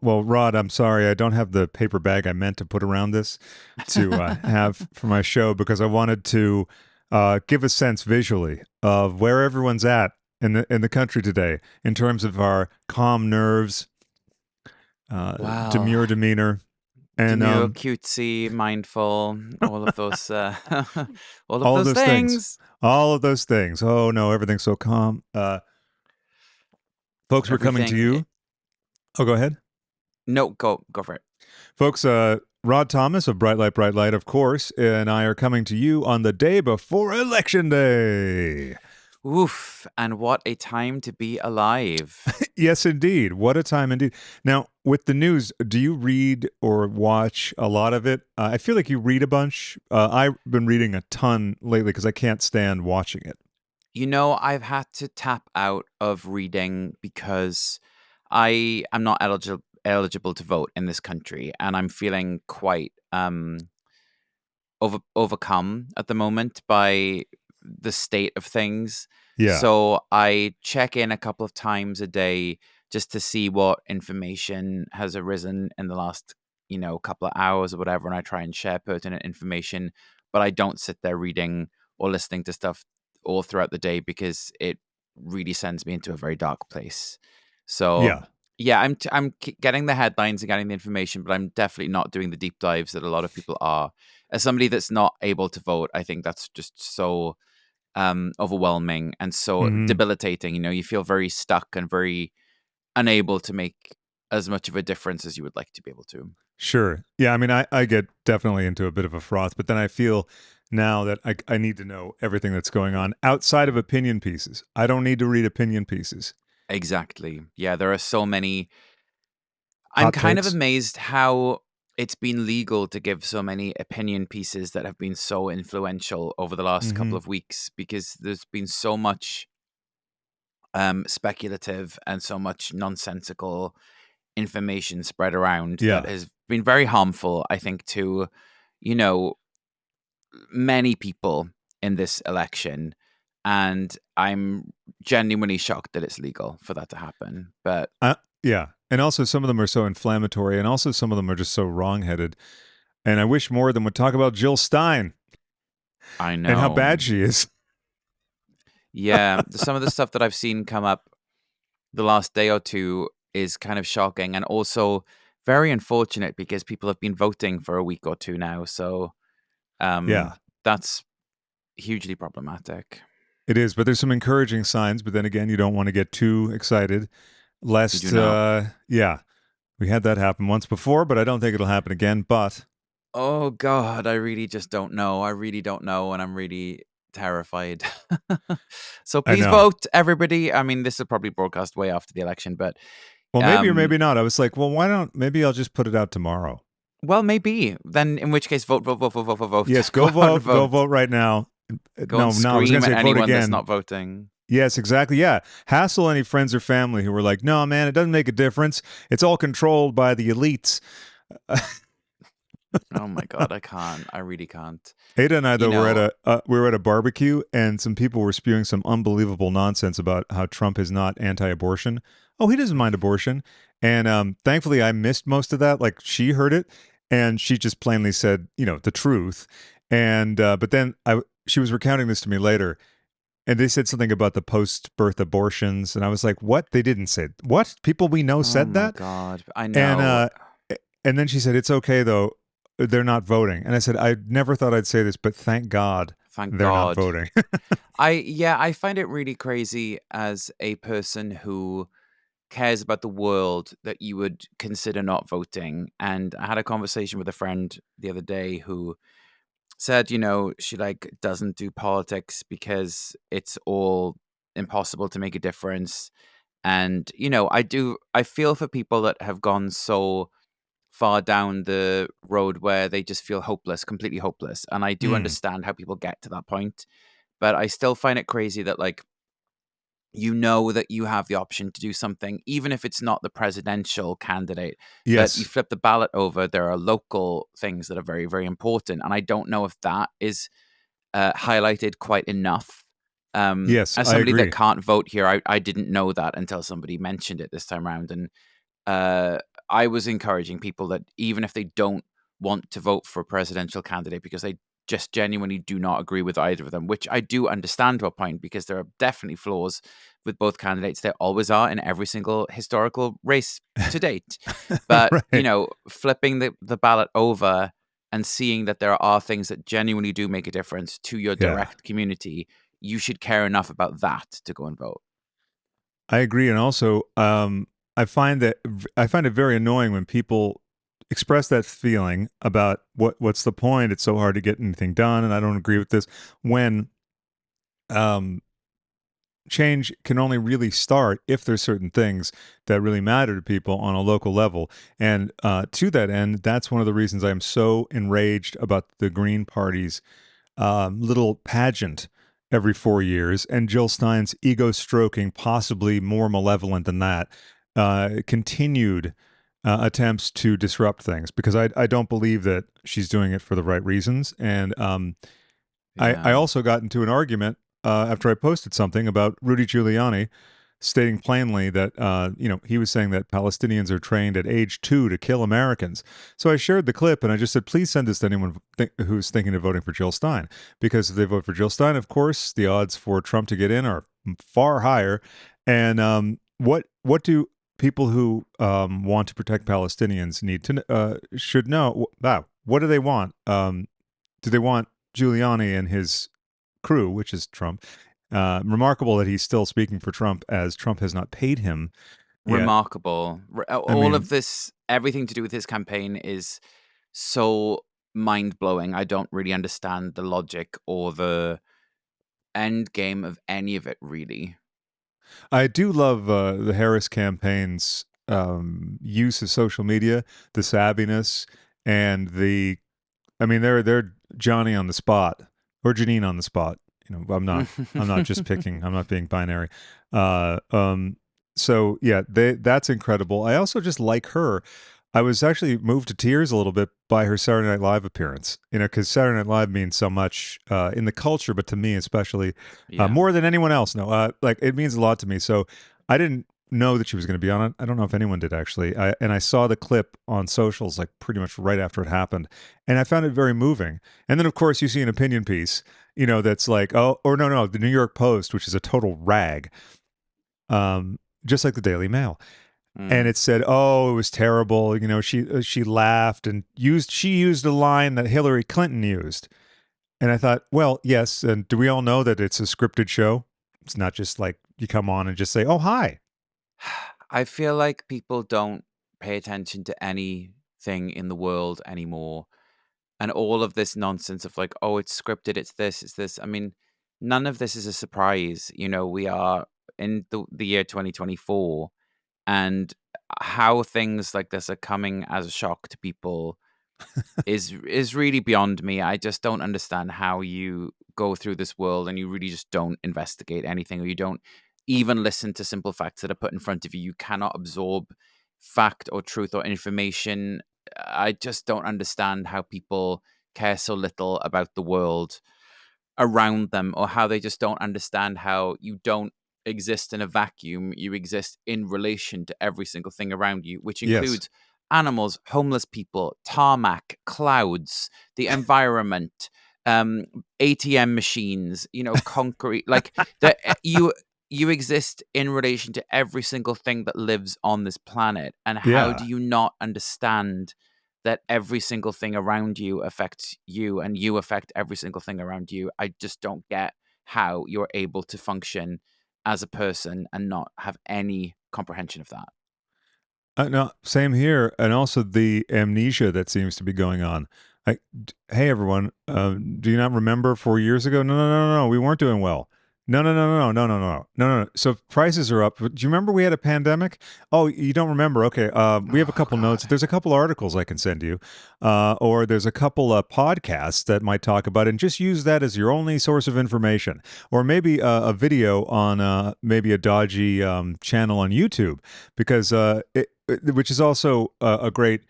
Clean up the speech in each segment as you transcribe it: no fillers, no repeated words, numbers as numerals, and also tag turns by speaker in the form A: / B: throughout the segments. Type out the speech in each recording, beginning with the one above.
A: Well, Rod, I'm sorry. I don't have the paper bag I meant to put around this to have for my show because I wanted to give a sense visually of where everyone's at in the country today in terms of our calm nerves,
B: Wow.
A: demure demeanor, and
B: Demure, cutesy, mindful, all of those all of
A: all of
B: those
A: those things.
B: things.
A: All of those things. Oh no, everything's so calm. Folks, we're coming to
B: Everything
A: you. Oh, go ahead.
B: no, go for it.
A: Folks, Rod Thomas of Bright Light, of course, and I are coming to you on the day before Election Day.
B: Oof, and what a time to be alive.
A: Yes, indeed. What a time indeed. Now, with the news, do you read or watch a lot of it? I feel like you read a bunch. I've been reading a ton lately because I can't stand watching it.
B: I've had to tap out of reading because I am not eligible to vote in this country, and I'm feeling quite overcome at the moment by the state of things.
A: Yeah.
B: So I check in a couple of times a day just to see what information has arisen in the last, couple of hours or whatever, and I try and share pertinent information. But I don't sit there reading or listening to stuff all throughout the day because it really sends me into a very dark place. So
A: Yeah.
B: yeah, I'm getting the headlines and getting the information, but I'm definitely not doing the deep dives that a lot of people are. As somebody that's not able to vote, I think that's just so overwhelming and so
A: Hmm.
B: debilitating. You feel very stuck and very unable to make as much of a difference as you would like to be able to.
A: Sure. Yeah. I mean, I get definitely into a bit of a froth, but then I feel now that I need to know everything that's going on outside of opinion pieces. I don't need to read opinion pieces.
B: Exactly. Yeah, there are so many. I'm
A: Hot
B: kind of
A: takes.
B: amazed how it's been legal to give so many opinion pieces that have been so influential over the last couple
A: Hmm.
B: of weeks because there's been so much speculative and so much nonsensical information spread around that
A: Yeah.
B: has been very harmful, I think, to, you know, many people in this election. And I'm genuinely shocked that it's legal for that to happen. But
A: Yeah. And also, some of them are so inflammatory, and also some of them are just so wrongheaded. And I wish more of them would talk about Jill Stein
B: I
A: and how
B: know,
A: bad she is.
B: yeah, some of the stuff that I've seen come up the last day or two is kind of shocking and also very unfortunate because people have been voting for a week or two now. So
A: Yeah,
B: that's hugely problematic.
A: it is. But there's some encouraging signs. But then again, you don't want to get too excited,
B: You do
A: lest,
B: not.
A: yeah, we had that happen once before, but I don't think it'll happen again. But
B: Oh God, I really just don't know. I really don't know, and I'm really terrified. So
A: I
B: please
A: know.
B: vote, everybody. I mean, this is probably broadcast way after the election, but
A: Well, maybe or
B: um,
A: maybe not. I was like, well, why don't, maybe I'll just put it out tomorrow.
B: well, maybe then. In which case, vote, vote, vote, vote, vote, vote, vote.
A: Yes,
B: Go out and
A: go
B: vote.
A: vote right now.
B: Go and
A: No, I was going
B: scream
A: to
B: at
A: say vote
B: anyone that's
A: again.
B: not voting.
A: Yes, exactly. Yeah. Hassle any friends or family who were like, no, man, it doesn't make a difference. It's all controlled by the elites.
B: Oh my God, I can't. I really can't.
A: Ada and I,
B: You
A: though, were at
B: know,
A: a barbecue, and some people were spewing some unbelievable nonsense about how Trump is not anti-abortion. Oh, he doesn't mind abortion, and thankfully, I missed most of that. Like she heard it, and she just plainly said, the truth. And but then she was recounting this to me later, and they said something about the post-birth abortions, and I was like, "What? They didn't say what? People we know
B: oh
A: said
B: my
A: that?"
B: God, I
A: And
B: know.
A: then she said, "It's okay though. They're not voting." And I said, "I never thought I'd say this, but thank God
B: Thank
A: they're not
B: God.
A: voting."
B: I find it really crazy as a person who cares about the world that you would consider not voting. And I had a conversation with a friend the other day who said, she like doesn't do politics because it's all impossible to make a difference. And I feel for people that have gone so far down the road where they just feel hopeless, completely hopeless. And I do
A: Mm,
B: understand how people get to that point, but I still find it crazy that like that you have the option to do something, even if it's not the presidential candidate, that you
A: yes,
B: flip the ballot over. There are local things that are very, very important. And I don't know if that is highlighted quite enough.
A: yes,
B: As
A: I
B: somebody that
A: agree.
B: can't vote here, I didn't know that until somebody mentioned it this time around. And I was encouraging people that even if they don't want to vote for a presidential candidate because they just genuinely do not agree with either of them, which I do understand to a point because there are definitely flaws with both candidates. There always are in every single historical race to date. But,
A: Right.
B: flipping the ballot over and seeing that there are things that genuinely do make a difference to your
A: Yeah.
B: direct community, you should care enough about that to go and vote.
A: I agree, and also, I find it very annoying when people express that feeling about what's the point? It's so hard to get anything done, and I don't agree with this. When um, change can only really start if there's certain things that really matter to people on a local level, and to that end, that's one of the reasons I'm so enraged about the Green Party's little pageant every 4 years, and Jill Stein's ego stroking, possibly more malevolent than that, continued attempts to disrupt things because I don't believe that she's doing it for the right reasons. And I
B: Yeah.
A: also got into an argument after I posted something about Rudy Giuliani stating plainly that he was saying that Palestinians are trained at age 2 to kill Americans. So I shared the clip and I just said, please send this to anyone who's thinking of voting for Jill Stein, because if they vote for Jill Stein, of course, the odds for Trump to get in are far higher. And what do people who want to protect Palestinians need to should know? Wow, what do they want? Do they want Giuliani and his crew, which is Trump? Remarkable that he's still speaking for Trump, as Trump has not paid him yet.
B: Remarkable.
A: I
B: All of
A: mean,
B: this, everything to do with his campaign is so mind blowing. I don't really understand the logic or the end game of any of it, really.
A: I do love the Harris campaign's use of social media, the savviness, and the. I mean, they're Johnny on the spot or Janine on the spot. I'm not just picking. I'm not being binary. Uh, um, so yeah, that's incredible. I also just like her. I was actually moved to tears a little bit by her Saturday Night Live appearance. Because Saturday Night Live means so much in the culture, but to me especially,
B: Yeah.
A: more than anyone else. No, like it means a lot to me. So I didn't know that she was going to be on it. I don't know if anyone did actually. And I saw the clip on socials like pretty much right after it happened, and I found it very moving. And then of course you see an opinion piece, that's like, oh, or no, the New York Post, which is a total rag, just like the Daily Mail, and
B: Mm.
A: it said, "Oh, it was terrible." She laughed and used a line that Hillary Clinton used, and I thought, well, yes, and do we all know that it's a scripted show? It's not just like you come on and just say, "Oh, hi."
B: I feel like people don't pay attention to anything in the world anymore. And all of this nonsense of like, oh, it's scripted, it's this, it's this. I mean, none of this is a surprise. We are in the year 2024, and how things like this are coming as a shock to people is really beyond me. I just don't understand how you go through this world and you really just don't investigate anything, or you don't even listen to simple facts that are put in front of you. You cannot absorb fact or truth or information. I just don't understand how people care so little about the world around them, or how they just don't understand how you don't exist in a vacuum. You exist in relation to every single thing around you, which
A: Yes.
B: includes animals, homeless people, tarmac, clouds, the environment, ATM machines, concrete. Like that, you exist in relation to every single thing that lives on this planet. And how do
A: Yeah.
B: you not understand that every single thing around you affects you and you affect every single thing around you? I just don't get how you're able to function as a person and not have any comprehension of that.
A: No, same here, and also the amnesia that seems to be going on. Hey everyone, do you not remember 4 years ago? No, no, no, no, no, we weren't doing well. No, no, no, no, no, no, no, no, no, no. So prices are up. Do you remember we had a pandemic? Oh, you don't remember? Okay, we have a
B: Oh
A: couple
B: God.
A: notes. There's a couple articles I can send you, or there's a couple podcasts that might talk about it, and just use that as your only source of information, or maybe a video on maybe a dodgy channel on YouTube, because which is also a great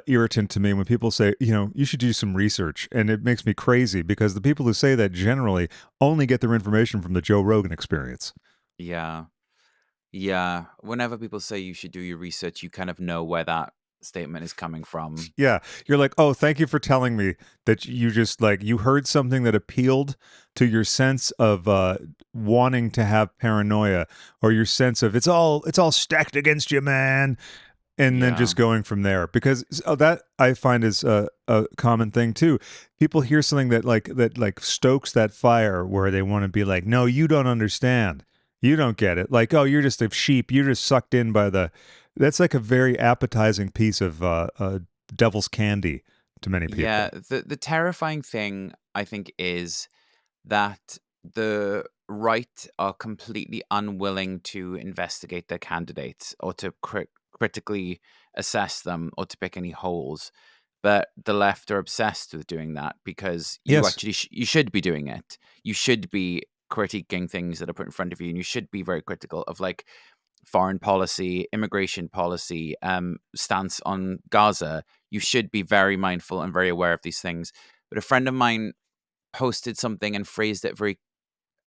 A: irritant to me when people say, you should do some research. And it makes me crazy because the people who say that generally only get their information from the Joe Rogan experience.
B: Yeah. Yeah. Whenever people say you should do your research, you kind of know where that statement is coming from.
A: Yeah, you're like, oh, thank you for telling me that you just like you heard something that appealed to your sense of wanting to have paranoia, or your sense of it's all stacked against you, man, and then
B: Yeah.
A: just going from there. Because that I find is a common thing too. People hear something that stokes that fire where they want to be like, no, you don't understand, you don't get it. Like, oh, you're just a sheep, you're just sucked in by the. That's like a very appetizing piece of devil's candy to many
B: Yeah.
A: people.
B: The terrifying thing, I think, is that the right are completely unwilling to investigate their candidates or to critically assess them or to pick any holes. But the left are obsessed with doing that because you
A: Yes.
B: actually you should be doing it. You should be critiquing things that are put in front of you, and you should be very critical of like foreign policy, immigration policy, stance on Gaza. You should be very mindful and very aware of these things. But a friend of mine posted something and phrased it very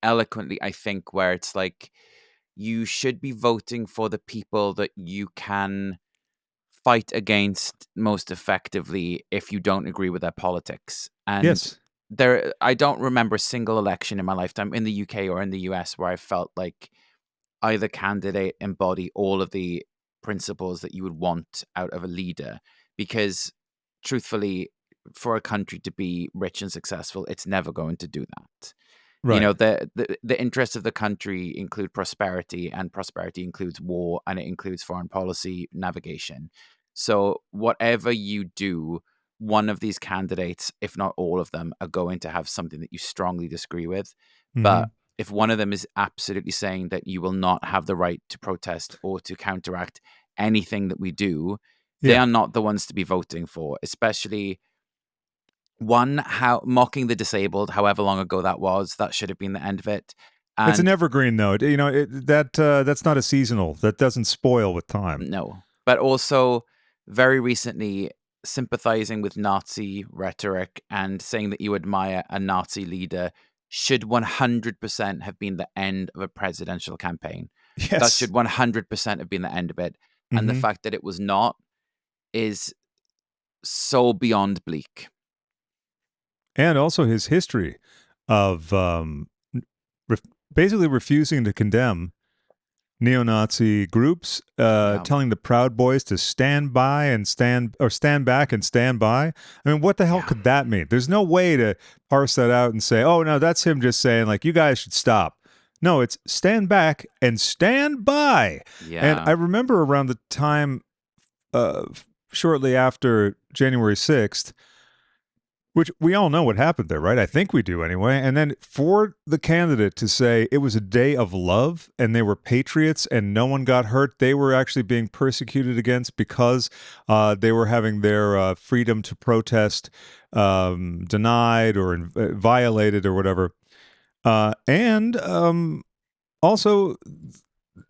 B: eloquently, I think, where it's like you should be voting for the people that you can fight against most effectively if you don't agree with their politics. And
A: Yes.
B: I don't remember a single election in my lifetime in the UK or in the US where I felt like either candidate embody all of the principles that you would want out of a leader. Because truthfully, for a country to be rich and successful, it's never going to do that. You
A: Right.
B: know, the interests of the country include prosperity, and prosperity includes war, and it includes foreign policy navigation. So whatever you do, one of these candidates, if not all of them, are going to have something that you strongly disagree with.
A: Mm-hmm.
B: But if one of them is absolutely saying that you will not have the right to protest or to counteract anything that we do, they
A: Yeah.
B: are not the ones to be voting for, especially one, how mocking the disabled, however long ago that was, that should have been the end of it.
A: It's an
B: And
A: evergreen though. That's not a seasonal. That doesn't spoil with time.
B: no, but also very recently sympathizing with Nazi rhetoric and saying that you admire a Nazi leader should 100% have been the end of a presidential campaign. That
A: Yes.
B: should 100% have been the end of it. And the
A: Mm-hmm.
B: fact that it was not is so beyond bleak.
A: And also his history of ref- basically refusing to condemn neo-Nazi groups,
B: Yeah.
A: telling the Proud Boys to stand by and stand back and stand by. I mean, what the hell
B: Yeah.
A: could that mean? There's no way to parse that out and say, "Oh no, that's him just saying like you guys should stop." No, it's stand back and stand by. And
B: Yeah.
A: I remember around the time, uh, shortly after January 6th, which we all know what happened there, right? I think we do anyway. And then for the candidate to say it was a day of love and they were patriots and no one got hurt, they were actually being persecuted against because they were having their freedom to protest denied or violated or whatever. And also,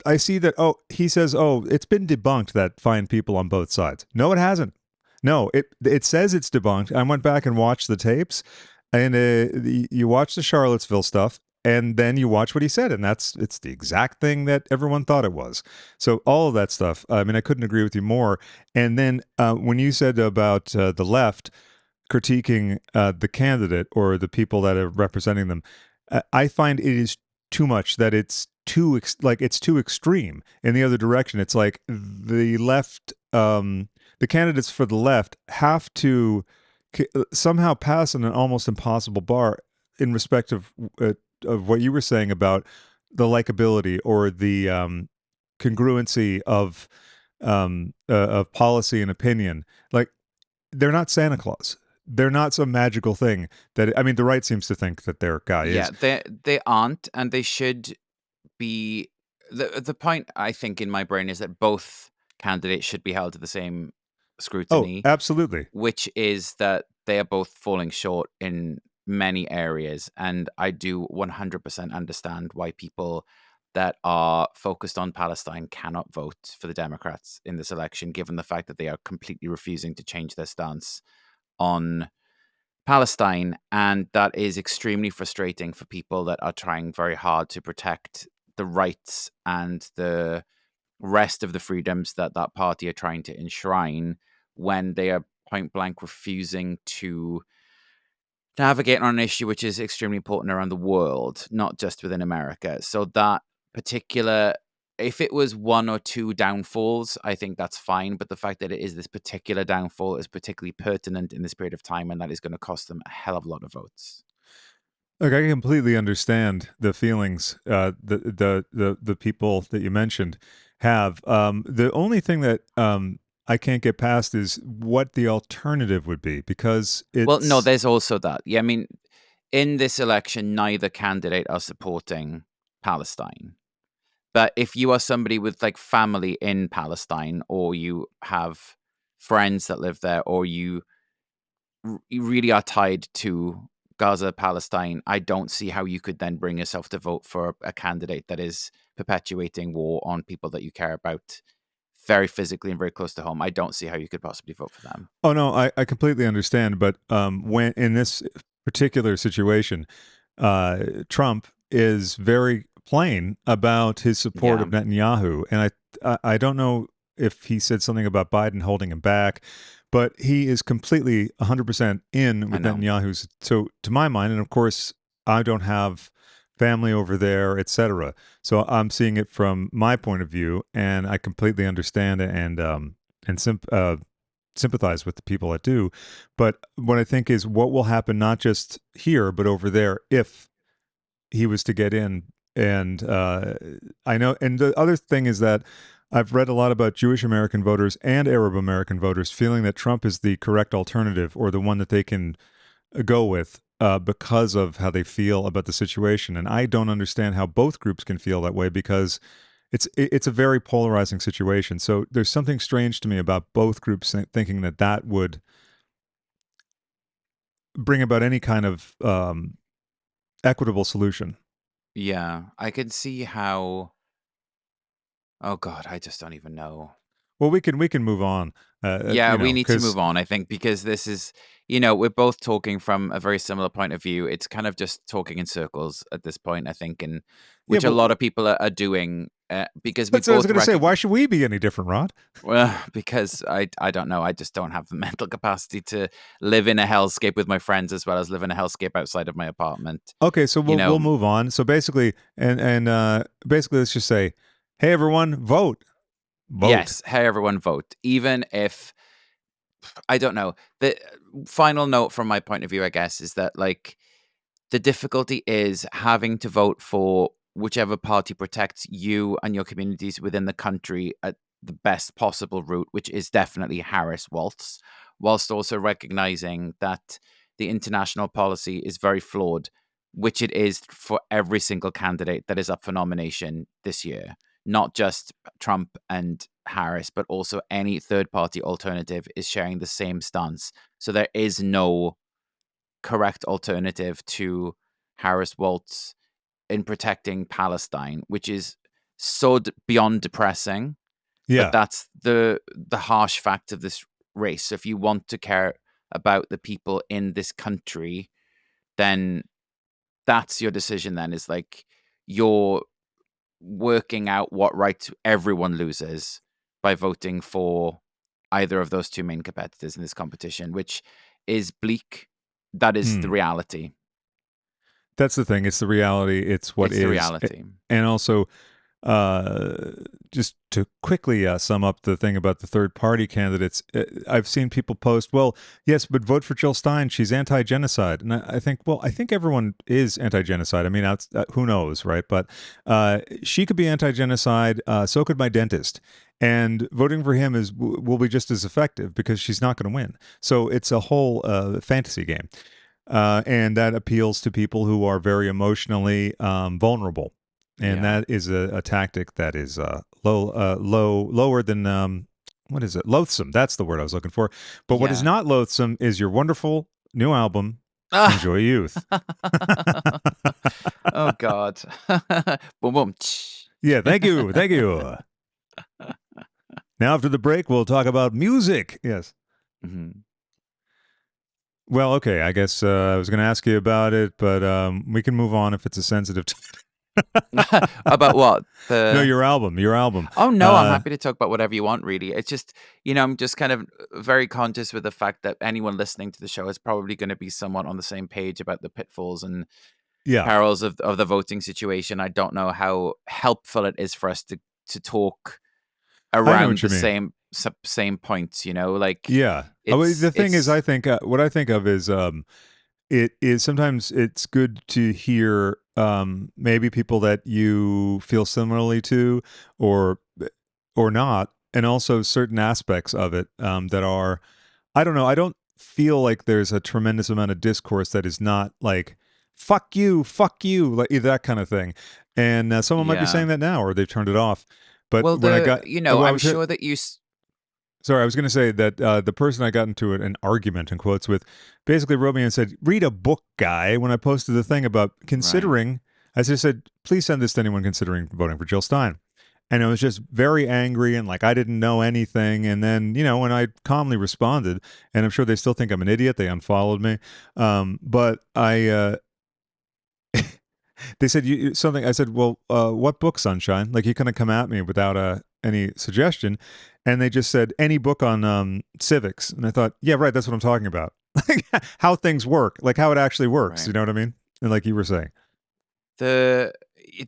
A: I see that. Oh, he says, "Oh, it's been debunked that fine people on both sides." No, it hasn't. No, it says it's debunked. I went back and watched the tapes, and you watch the Charlottesville stuff, and then you watch what he said, and it's the exact thing that everyone thought it was. So all of that stuff. I mean, I couldn't agree with you more. And then when you said about the left critiquing the candidate or the people that are representing them, I find it is too much. That it's it's too extreme in the other direction. It's like the left, the candidates for the left have to somehow pass an almost impossible bar in respect of what you were saying about the likability or the congruency of policy and opinion. Like they're not Santa Claus. They're not some magical thing that I mean. The right seems to think that their guy
B: Yeah,
A: is.
B: they aren't, and they should be. The point I think in my brain is that both candidates should be held to the same
A: Oh,
B: scrutiny,
A: absolutely.
B: which is that they are both falling short in many areas. And I do 100% understand why people that are focused on Palestine cannot vote for the Democrats in this election, given the fact that they are completely refusing to change their stance on Palestine. And that is extremely frustrating for people that are trying very hard to protect the rights and the rest of the freedoms that that party are trying to enshrine when they are point blank refusing to navigate on an issue which is extremely important around the world, not just within America. So that particular, if it was one or two downfalls, I think that's fine. But the fact that it is this particular downfall is particularly pertinent in this period of time, and that is going to cost them a hell of a lot of votes.
A: Look, I completely understand the feelings the people that you mentioned have. The only thing that I can't get past is what the alternative would be, because
B: Well, no,
A: it's
B: there's also that. Yeah, I mean, in this election, neither candidate are supporting Palestine. But if you are somebody with like family in Palestine, or you have friends that live there, or you really are tied to Gaza, Palestine, I don't see how you could then bring yourself to vote for a candidate that is perpetuating war on people that you care about very physically and very close to home. I don't see how you could possibly vote for them.
A: Oh no, I completely understand, but when in this particular situation, Trump is very plain about his support
B: Yeah,
A: of Netanyahu, and I don't know if he said something about Biden holding him back, but he is completely 100% in
B: I
A: with
B: know.
A: Netanyahu's. So to my mind, and of course, I don't have family over there, etc. So I'm seeing it from my point of view, and I completely understand and sympathize with the people that do. But what I think is what will happen, not just here, but over there, if he was to get in. And I know, and the other thing is that I've read a lot about Jewish American voters and Arab American voters feeling that Trump is the correct alternative or the one that they can go with because of how they feel about the situation. And I don't understand how both groups can feel that way, because it's a very polarizing situation. So there's something strange to me about both groups thinking that that would bring about any kind of equitable solution.
B: Yeah, I could see how. Oh God, I just don't even know.
A: Well, we can move on,
B: Yeah, we need to
A: because
B: move on, I think, because this is, we're both talking from a very similar point of view. It's kind of just talking in circles at this point, I think, and
A: yeah,
B: which a
A: but
B: lot of people are doing because we
A: that's what I was
B: both
A: going to say. Why
B: recognize.
A: should we be any different, Rod?
B: Well, because I don't know. I just don't have the mental capacity to live in a hellscape with my friends as well as live in a hellscape outside of my apartment.
A: Okay, so
B: You
A: we'll
B: know,
A: move on. So basically, and basically, let's just say, hey everyone, vote, vote.
B: yes, hey everyone, vote. Even if I don't know. The final note from my point of view, I guess, is that like the difficulty is having to vote for whichever party protects you and your communities within the country at the best possible route, which is definitely Harris Waltz, whilst also recognizing that the international policy is very flawed, which it is for every single candidate that is up for nomination this year, not just Trump and Harris, but also any third party alternative is sharing the same stance. So there is no correct alternative to Harris Waltz in protecting Palestine, which is so beyond depressing. But
A: Yeah,
B: that's the harsh fact of this race. So if you want to care about the people in this country, then that's your decision. Then is like you're working out what rights everyone loses by voting for either of those two main competitors in this competition, which is bleak. That is the
A: mm.
B: reality.
A: That's the thing. It's the reality. It's what
B: It's the
A: is,
B: reality.
A: and also Uh, just to quickly sum up the thing about the third party candidates, I've seen people post, well, yes, but vote for Jill Stein. She's anti genocide. And I think, well, I think everyone is anti genocide. I mean, who knows, right? But she could be anti genocide. So could my dentist. And voting for him will be just as effective because she's not going to win. So it's a whole fantasy game. And that appeals to people who are very emotionally vulnerable, and
B: Yeah.
A: that is a tactic that is lower than what is it? Loathsome. That's the word I was looking for. But what is
B: Yeah.
A: not loathsome is your wonderful new album,
B: Ah!
A: Enjoy Youth.
B: Oh God. Boom boom.
A: Yeah, thank you, thank you. Now after the break, we'll talk about music. Yes.
B: Mhm.
A: Well, okay. I guess I was going to ask you about it, but we can move on if it's a sensitive.
B: About what?
A: No,
B: The
A: your album, your album.
B: Oh no, I'm
A: Uh,
B: happy to talk about whatever you want, really. It's just, I'm just kind of very conscious with the fact that anyone listening to the show is probably going to be somewhat on the same page about the pitfalls and
A: yeah,
B: perils of the voting situation. I don't know how helpful it is for us to talk
A: I know
B: around
A: what you
B: the
A: mean.
B: same points, like
A: Yeah. The thing is,
B: it's
A: I think what I think of is it is sometimes it's good to hear maybe people that you feel similarly to or or not, and also certain aspects of it that are I don't know. I don't feel like there's a tremendous amount of discourse that is not like fuck you, like that kind of thing. And someone might be
B: yeah.
A: saying that now, or they've turned it off. But
B: Well,
A: when I got, well, I
B: I'm
A: was
B: sure that
A: sorry, I was going to say that the person I got into an argument in quotes with basically wrote me and said, "Read a book, guy." When I posted the thing about
B: right.
A: considering, I just said, "Please send this to anyone considering voting for Jill Stein." And I was just very angry and like I didn't know anything. And then, when I calmly responded, and I'm sure they still think I'm an idiot, they unfollowed me. But they said something. I said, "Well, what book, Sunshine? Like you couldn't come at me without any suggestion." And they just said any book on civics. And I thought, yeah, right. That's what I'm talking about. Like how things work, like how it actually works.
B: Right.
A: You know what I mean? And like you were saying,
B: The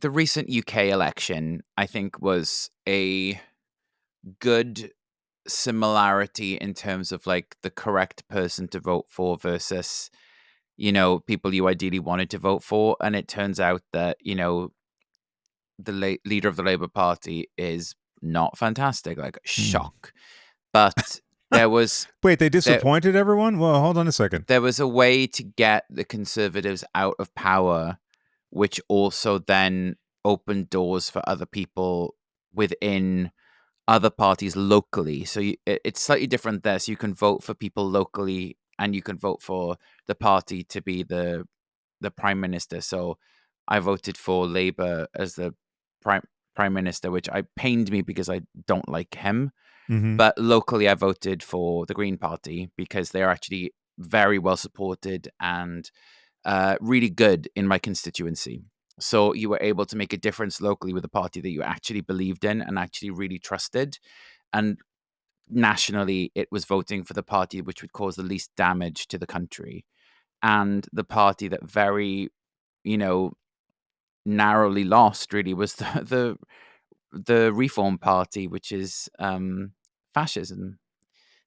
B: the recent UK election, I think, was a good similarity in terms of like the correct person to vote for versus, people you ideally wanted to vote for. And it turns out that, the leader of the Labour Party is not fantastic, like
A: hmm.
B: shock. But there was
A: Wait, they
B: there
A: disappointed everyone? Well, hold on a second.
B: there was a way to get the Conservatives out of power, which also then opened doors for other people within other parties locally. So it's slightly different there. So you can vote for people locally, and you can vote for the party to be the prime minister. So I voted for Labour as the prime prime minister, which I pained me because I don't like him.
A: Hmm.
B: But locally, I voted for the Green Party because they are actually very well supported and really good in my constituency. So you were able to make a difference locally with a party that you actually believed in and actually really trusted. And nationally, it was voting for the party which would cause the least damage to the country. And the party that very, you know, narrowly lost really was the Reform Party, which is fascism.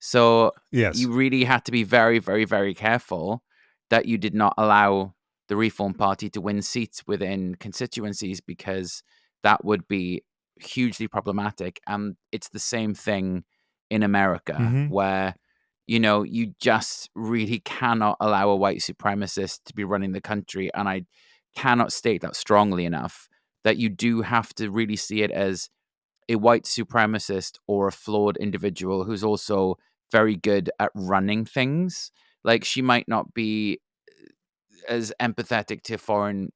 B: So
A: Yes.
B: you really had to be very, very, very careful that you did not allow the Reform Party to win seats within constituencies because that would be hugely problematic. And it's the same thing in America
A: Hmm.
B: where, you just really cannot allow a white supremacist to be running the country. And I cannot state that strongly enough that you do have to really see it as a white supremacist or a flawed individual who's also very good at running things. Like she might not be as empathetic to foreign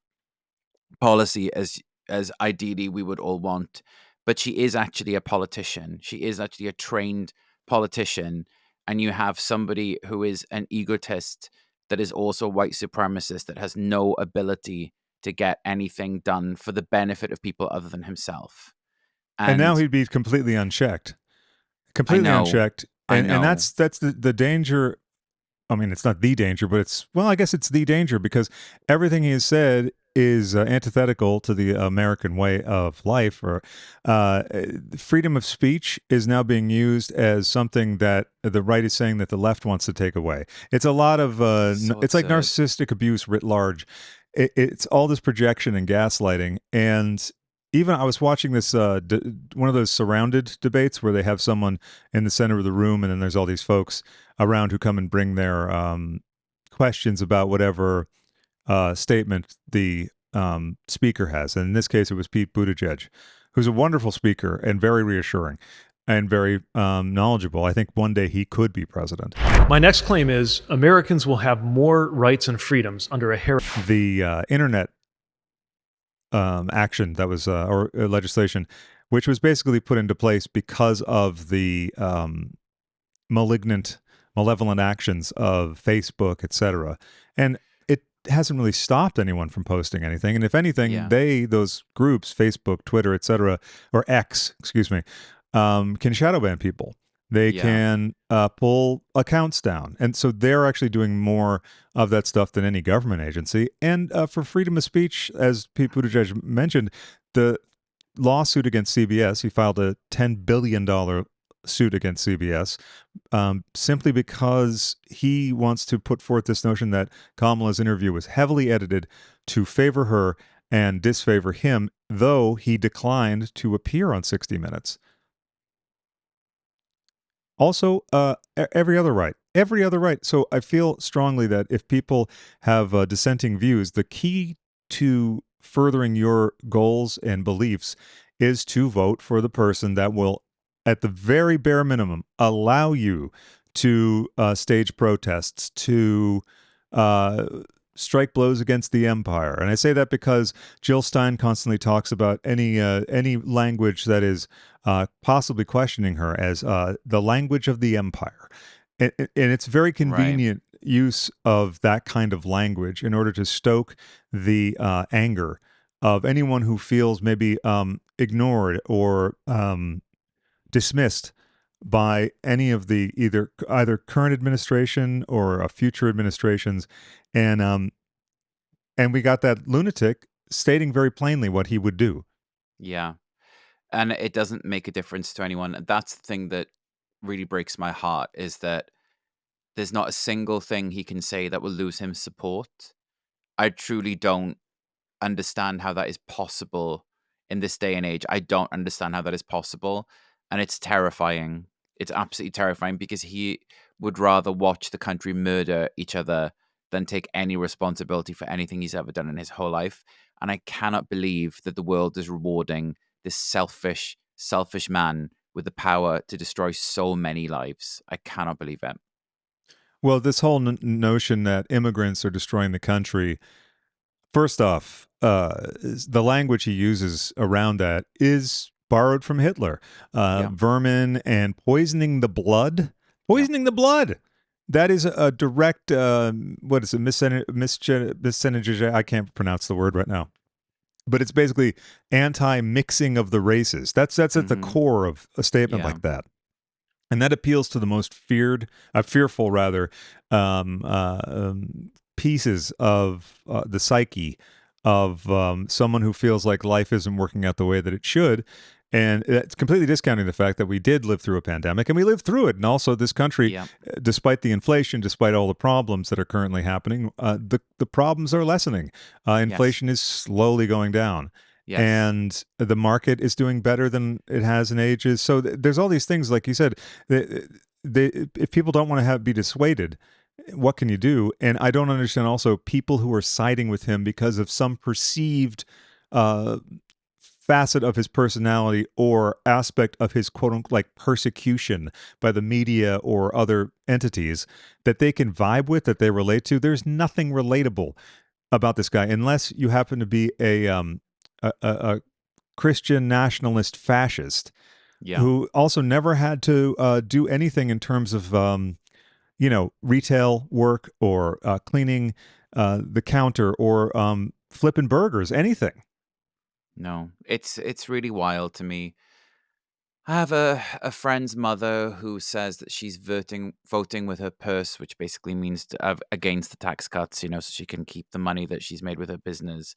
B: policy as ideally we would all want, but she is actually a politician. She is actually a trained politician, and you have somebody who is an egotist that is also a white supremacist that has no ability to get anything done for the benefit of people other than himself.
A: And now
B: And
A: he'd be completely unchecked,
B: I
A: completely
B: know,
A: unchecked.
B: I
A: And
B: know.
A: that's the danger. I mean, it's not the danger, but I guess it's the danger because everything he has said is antithetical to the American way of life. Or freedom of speech is now being used as something that the right is saying that the left wants to take away. It's a lot of,
B: So
A: it's like
B: absurd.
A: narcissistic abuse writ large. It's all this projection and gaslighting. And even I was watching this one of those surrounded debates where they have someone in the center of the room, and then there's all these folks around who come and bring their questions about whatever statement the speaker has. And in this case, it was Pete Buttigieg, who's a wonderful speaker and very reassuring and very knowledgeable. I think one day he could be president.
C: My next claim is Americans will have more rights and freedoms under a Harris.
A: The internet action that was, or legislation, which was basically put into place because of the malignant, malevolent actions of Facebook, etc. And it hasn't really stopped anyone from posting anything. And if anything,
B: Yeah.
A: those groups, Facebook, Twitter, etc., or X, excuse me, can shadow ban people. They
B: Yeah.
A: can pull accounts down. And so they're actually doing more of that stuff than any government agency. And for freedom of speech, as Pete Buttigieg mentioned, the lawsuit against CBS, he filed a $10 billion suit against CBS simply because he wants to put forth this notion that Kamala's interview was heavily edited to favor her and disfavor him, though he declined to appear on 60 Minutes. Also, every other right. So I feel strongly that if people have dissenting views, the key to furthering your goals and beliefs is to vote for the person that will, at the very bare minimum, allow you to stage protests, to uh, strike blows against the empire. And I say that because Jill Stein constantly talks about any language that is possibly questioning her as the language of the empire. And it's very
B: Right.
A: convenient use of that kind of language in order to stoke the anger of anyone who feels maybe ignored or dismissed by any of the either current administration or future administrations, and we got that lunatic stating very plainly what he would do.
B: Yeah. And it doesn't make a difference to anyone. And that's the thing that really breaks my heart, is that there's not a single thing he can say that will lose him support. I truly don't understand how that is possible in this day and age. I don't understand how that is possible. And it's terrifying. It's absolutely terrifying, because he would rather watch the country murder each other than take any responsibility for anything he's ever done in his whole life. And I cannot believe that the world is rewarding this selfish man with the power to destroy so many lives. I cannot believe it.
A: Well, this whole notion that immigrants are destroying the country. First off, the language he uses around that is borrowed from Hitler.
B: Yeah.
A: Vermin and poisoning the blood.
B: Yeah.
A: Poisoning the blood. That is a direct, what is it, miscegenation? I can't pronounce the word right now. But it's basically anti-mixing of the races. That's at the
B: Hmm.
A: core of a statement
B: Yeah.
A: like that. And that appeals to the most fearful rather, pieces of the psyche of someone who feels like life isn't working out the way that it should. And it's completely discounting the fact that we did live through a pandemic and we lived through it. And also, this country,
B: Yeah.
A: despite the inflation, despite all the problems that are currently happening, the problems are lessening.
B: Yes.
A: Inflation is slowly going down,
B: Yes.
A: and the market is doing better than it has in ages. So there's all these things, like you said, if people don't want to be dissuaded, what can you do? And I don't understand also people who are siding with him because of some perceived uh, facet of his personality or aspect of his quote unquote like persecution by the media or other entities that they can vibe with, that they relate to. There's nothing relatable about this guy unless you happen to be a Christian nationalist fascist
B: Yeah.
A: who also never had to do anything in terms of retail work or cleaning the counter or flipping burgers, anything.
B: No, it's really wild to me. I have a friend's mother who says that she's voting with her purse, which basically means against the tax cuts, so she can keep the money that she's made with her business,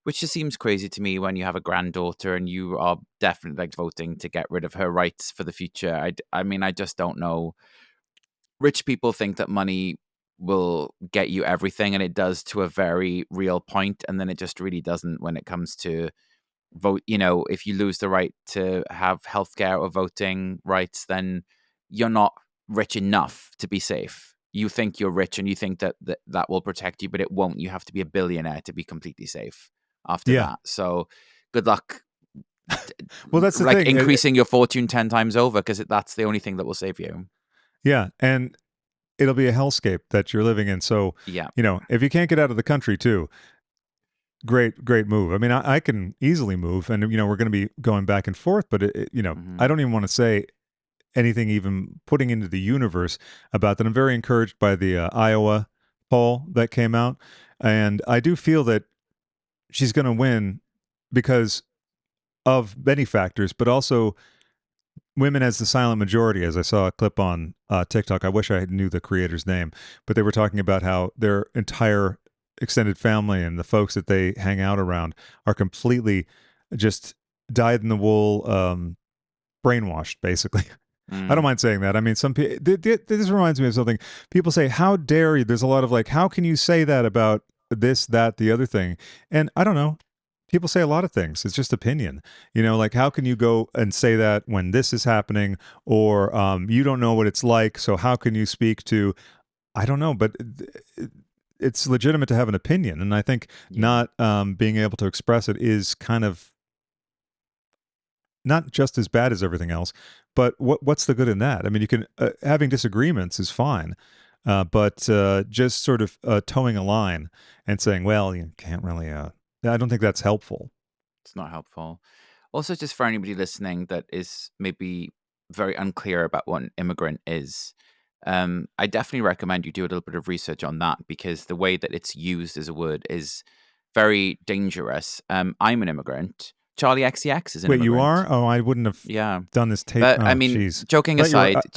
B: which just seems crazy to me when you have a granddaughter and you are definitely like voting to get rid of her rights for the future. I mean, I just don't know. Rich people think that money will get you everything, and it does to a very real point, and then it just really doesn't when it comes to vote. If you lose the right to have healthcare or voting rights, then you're not rich enough to be safe. You think you're rich and you think that will protect you, but it won't. You have to be a billionaire to be completely safe after
A: Yeah.
B: that. So good luck,
A: Well, that's the
B: like
A: thing.
B: increasing your fortune 10 times over, because that's the only thing that will save you.
A: Yeah. And it'll be a hellscape that you're living in. So,
B: Yeah.
A: if you can't get out of the country too, great move. I mean, I can easily move, and we're going to be going back and forth, but
B: Hmm.
A: I don't even want to say anything even putting into the universe about that. I'm very encouraged by the Iowa poll that came out. And I do feel that she's going to win because of many factors, but also women as the silent majority. As I saw a clip on TikTok, I wish I knew the creator's name, but they were talking about how their entire extended family and the folks that they hang out around are completely just dyed in the wool, brainwashed, basically. I don't
B: Mm,
A: mind saying that. I mean, some people. This reminds me of something. People say, "How dare you?" There's a lot of like, "How can you say that about this, that, the other thing?" And I don't know. People say a lot of things. It's just opinion. Like how can you go and say that when this is happening, or you don't know what it's like? So how can you speak to? I don't know, but it's legitimate to have an opinion, and I think
B: yeah.
A: not being able to express it is kind of not just as bad as everything else, but what's the good in that? I mean, you can having disagreements is fine, but just sort of towing a line and saying, "Well, you can't really." I don't think that's helpful.
B: It's not helpful. Also, just for anybody listening that is maybe very unclear about what an immigrant is, I definitely recommend you do a little bit of research on that because the way that it's used as a word is very dangerous. I'm an immigrant. Charlie XCX is an
A: Wait, you
B: immigrant.
A: are? Oh, I wouldn't have
B: Yeah.
A: done this tape.
B: But I
A: Oh,
B: mean,
A: jeez.
B: joking
A: Thought you were.
B: aside,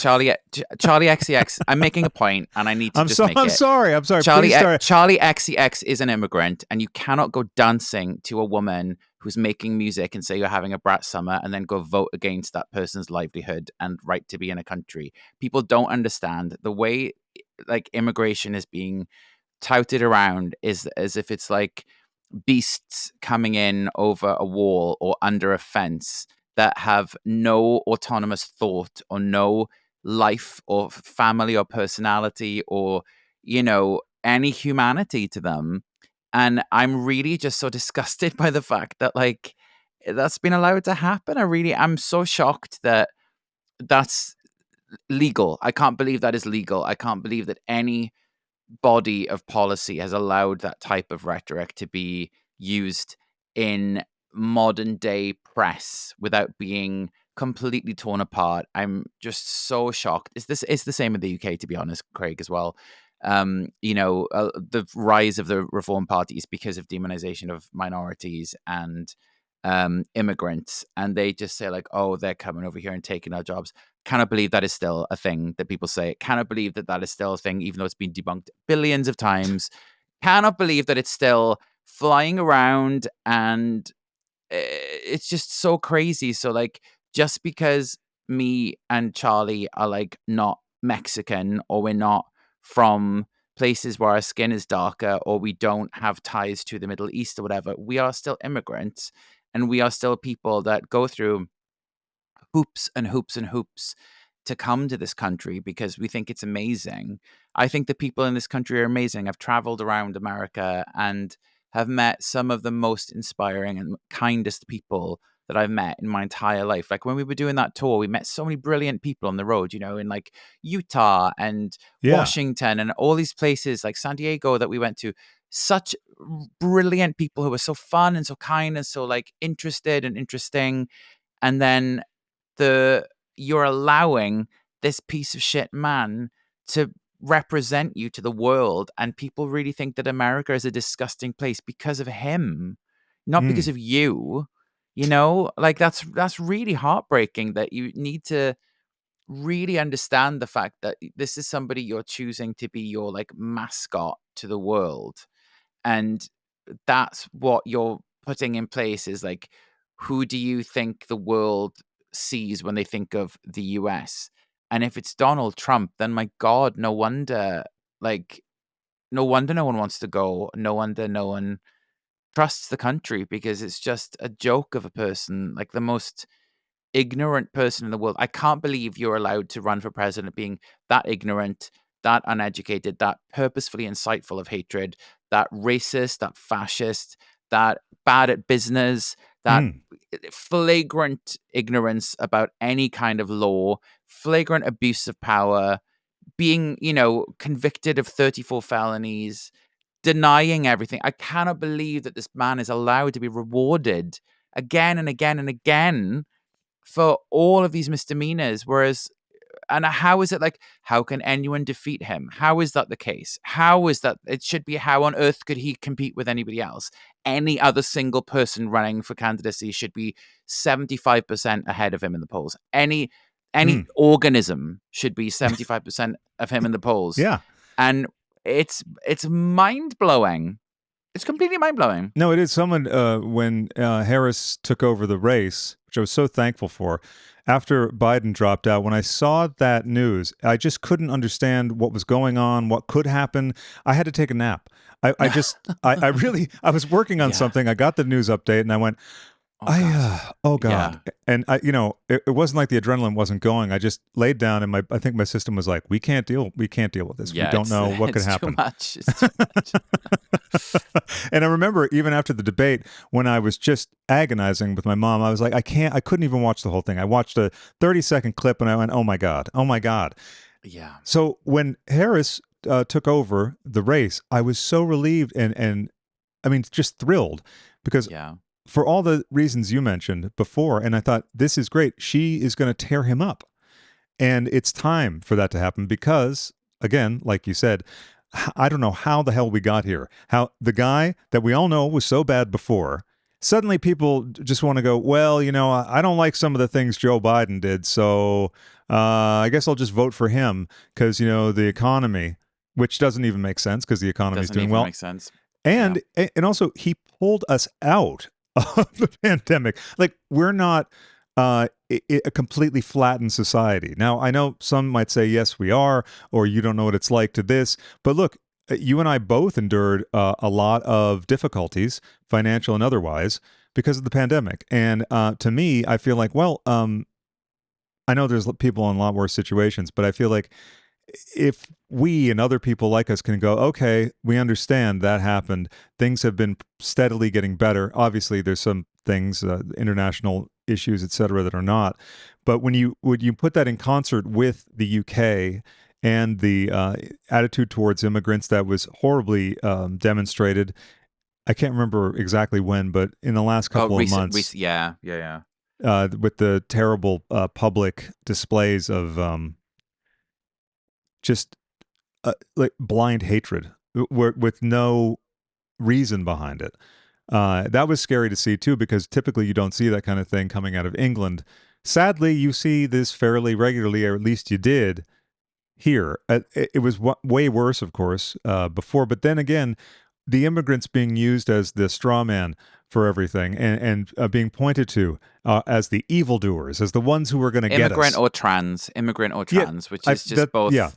B: Charlie XCX, I'm making a point and I need to
A: I'm
B: just
A: so.
B: make
A: I'm
B: it.
A: sorry. I'm sorry. Please start.
B: Charlie XCX is an immigrant, and you cannot go dancing to a woman who's making music and say you're having a brat summer, and then go vote against that person's livelihood and right to be in a country. People don't understand the way like immigration is being touted around is as if it's like beasts coming in over a wall or under a fence that have no autonomous thought or no life or family or personality or any humanity to them. And I'm really just so disgusted by the fact that like that's been allowed to happen. I'm so shocked that that's legal. I can't believe that is legal. I can't believe that any body of policy has allowed that type of rhetoric to be used in modern day press without being completely torn apart. I'm just so shocked. It's the same in the UK, to be honest, Craig, as well. The rise of the Reform Party is because of demonization of minorities and immigrants, and they just say like, "Oh, they're coming over here and taking our jobs." Cannot believe that is still a thing that people say. Cannot believe that that is still a thing, even though it's been debunked billions of times. Cannot believe that it's still flying around, and it's just so crazy. So, like, just because me and Charlie are like not Mexican or we're not from places where our skin is darker or we don't have ties to the Middle East or whatever, we are still immigrants and we are still people that go through hoops and hoops and hoops to come to this country because we think it's amazing. I think the people in this country are amazing. I've traveled around America and have met some of the most inspiring and kindest people that I've met in my entire life. Like when we were doing that tour, we met so many brilliant people on the road, in like Utah and
A: Yeah.
B: Washington and all these places like San Diego that we went to. Such brilliant people who were so fun and so kind and so like interested and interesting. And then you're allowing this piece of shit man to represent you to the world, and people really think that America is a disgusting place because of him, not because
A: Mm.
B: of you. Like that's really heartbreaking that you need to really understand the fact that this is somebody you're choosing to be your like mascot to the world, and that's what you're putting in place is like, who do you think the world sees when they think of the US? And if it's Donald Trump, then my God, like, no wonder no one wants to go. No wonder no one trusts the country because it's just a joke of a person, like the most ignorant person in the world. I can't believe you're allowed to run for president being that ignorant, that uneducated, that purposefully insightful of hatred, that racist, that fascist, that bad at business, that
A: Mm.
B: flagrant ignorance about any kind of law, flagrant abuse of power, being, convicted of 34 felonies, denying everything. I cannot believe that this man is allowed to be rewarded again and again and again for all of these misdemeanors. Whereas And how is it like, how can anyone defeat him? How is that the case? How is that? It should be, how on earth could he compete with anybody else? Any other single person running for candidacy should be 75% ahead of him in the polls. Any organism should be 75% of him in the polls.
A: Yeah.
B: And it's mind blowing. It's completely mind blowing.
A: No, it is. Someone, when Harris took over the race, which I was so thankful for, after Biden dropped out, when I saw that news, I just couldn't understand what was going on, what could happen. I had to take a nap. I really, I was working on
B: Yeah.
A: something. I got the news update and I went, oh God.
B: Yeah.
A: And it wasn't like the adrenaline wasn't going. I just laid down and I think my system was like, we can't deal with this.
B: Yeah,
A: We don't know what could
B: it's
A: happen.
B: Too much. It's too much.
A: And I remember even after the debate, when I was just agonizing with my mom, I was like, I couldn't even watch the whole thing. I watched a 30-second clip and I went, oh my God.
B: Yeah.
A: So when Harris took over the race, I was so relieved and I mean, just thrilled because
B: Yeah.
A: for all the reasons you mentioned before, and I thought, this is great. She is going to tear him up. And it's time for that to happen because, again, like you said, I don't know how the hell we got here. How the guy that we all know was so bad before, suddenly people just want to go, well, I don't like some of the things Joe Biden did, so I guess I'll just vote for him because, the economy, which doesn't even make sense because the economy is
B: Doesn't
A: doing
B: even
A: well.
B: make sense.
A: And also he pulled us out of the pandemic. Like we're not a completely flattened society. Now, I know some might say, yes, we are, or you don't know what it's like to this. But look, you and I both endured a lot of difficulties, financial and otherwise, because of the pandemic. And to me, I feel like, well, I know there's people in a lot worse situations, but I feel like if we and other people like us can go, okay, we understand that happened. Things have been steadily getting better. Obviously, there's some things, international issues, et cetera, that are not. But when you put that in concert with the UK and the attitude towards immigrants that was horribly demonstrated, I can't remember exactly when, but in the last couple of months,
B: yeah.
A: with the terrible public displays of just like blind hatred with no reason behind it. That was scary to see too, because typically you don't see that kind of thing coming out of England. Sadly, you see this fairly regularly, or at least you did here. It was way worse, of course, before. But then again, the immigrants being used as the straw man for everything and being pointed to as the evildoers, as the ones who were going to get us.
B: Immigrant or trans, which is just both. Yeah.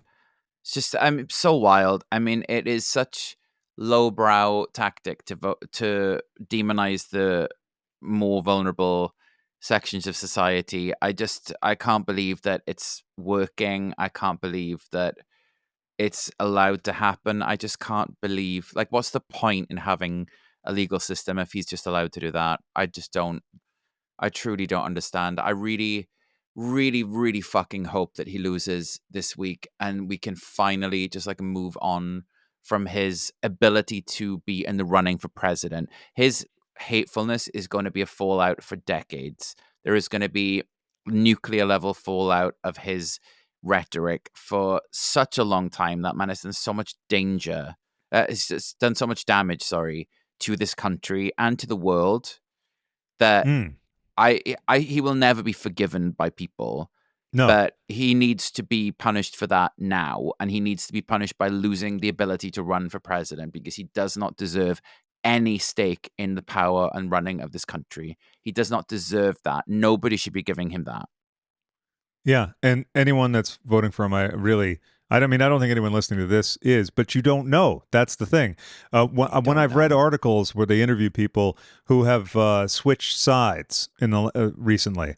B: It's just, so wild. I mean, it is such lowbrow tactic to demonize the more vulnerable sections of society. I can't believe that it's working. I can't believe that it's allowed to happen. I just can't believe, like, what's the point in having a legal system if he's just allowed to do that? I truly don't understand. I really, really, really fucking hope that he loses this week and we can finally just like move on from his ability to be in the running for president. His hatefulness is going to be a fallout for decades. There is going to be nuclear level fallout of his rhetoric for such a long time. That man has done so much danger. It's done so much damage, to this country and to the world that he will never be forgiven by people.
A: No.
B: But he needs to be punished for that now, and he needs to be punished by losing the ability to run for president because he does not deserve any stake in the power and running of this country. He does not deserve that. Nobody should be giving him that.
A: Yeah, and anyone that's voting for him, I don't think anyone listening to this is, but you don't know. That's the thing. When I've read articles where they interview people who have switched sides recently,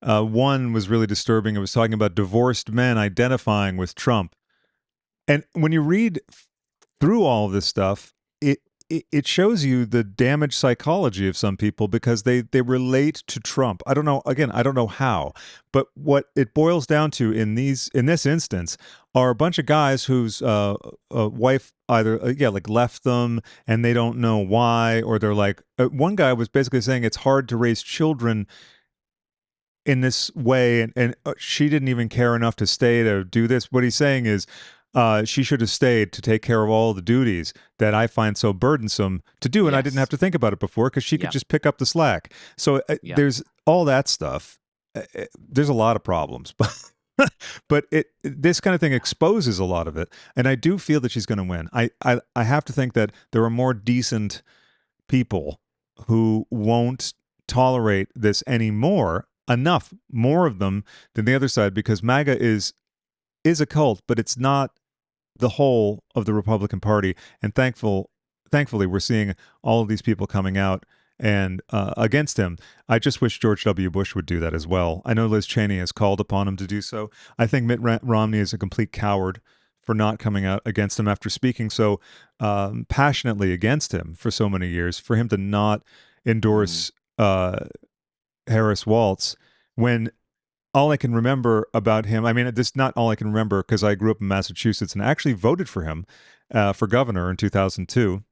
A: one was really disturbing. It was talking about divorced men identifying with Trump, and when you read through all of this stuff, it shows you the damaged psychology of some people because they relate to Trump. I don't know. Again, I don't know how, but what it boils down to in this instance are a bunch of guys whose wife either left them and they don't know why, or they're like one guy was basically saying it's hard to raise children in this way, and she didn't even care enough to stay to do this. What he's saying is, she should have stayed to take care of all the duties that I find so burdensome to do, and I didn't have
B: Yes.
A: to think about it before because she could
B: Yeah.
A: just pick up the slack. So
B: Yeah.
A: there's all that stuff. There's a lot of problems, but this kind of thing exposes a lot of it, and I do feel that she's going to win. I have to think that there are more decent people who won't tolerate this anymore. Enough, more of them than the other side, because MAGA is a cult, but it's not the whole of the Republican Party. And thankfully, we're seeing all of these people coming out and against him. I just wish George W. Bush would do that as well. I know Liz Cheney has called upon him to do so. I think Mitt Romney is a complete coward for not coming out against him after speaking so passionately against him for so many years. For him to not
B: Mm.
A: endorse Harris Waltz when all I can remember about him, I mean, this is not all I can remember because I grew up in Massachusetts and actually voted for him for governor in 2002.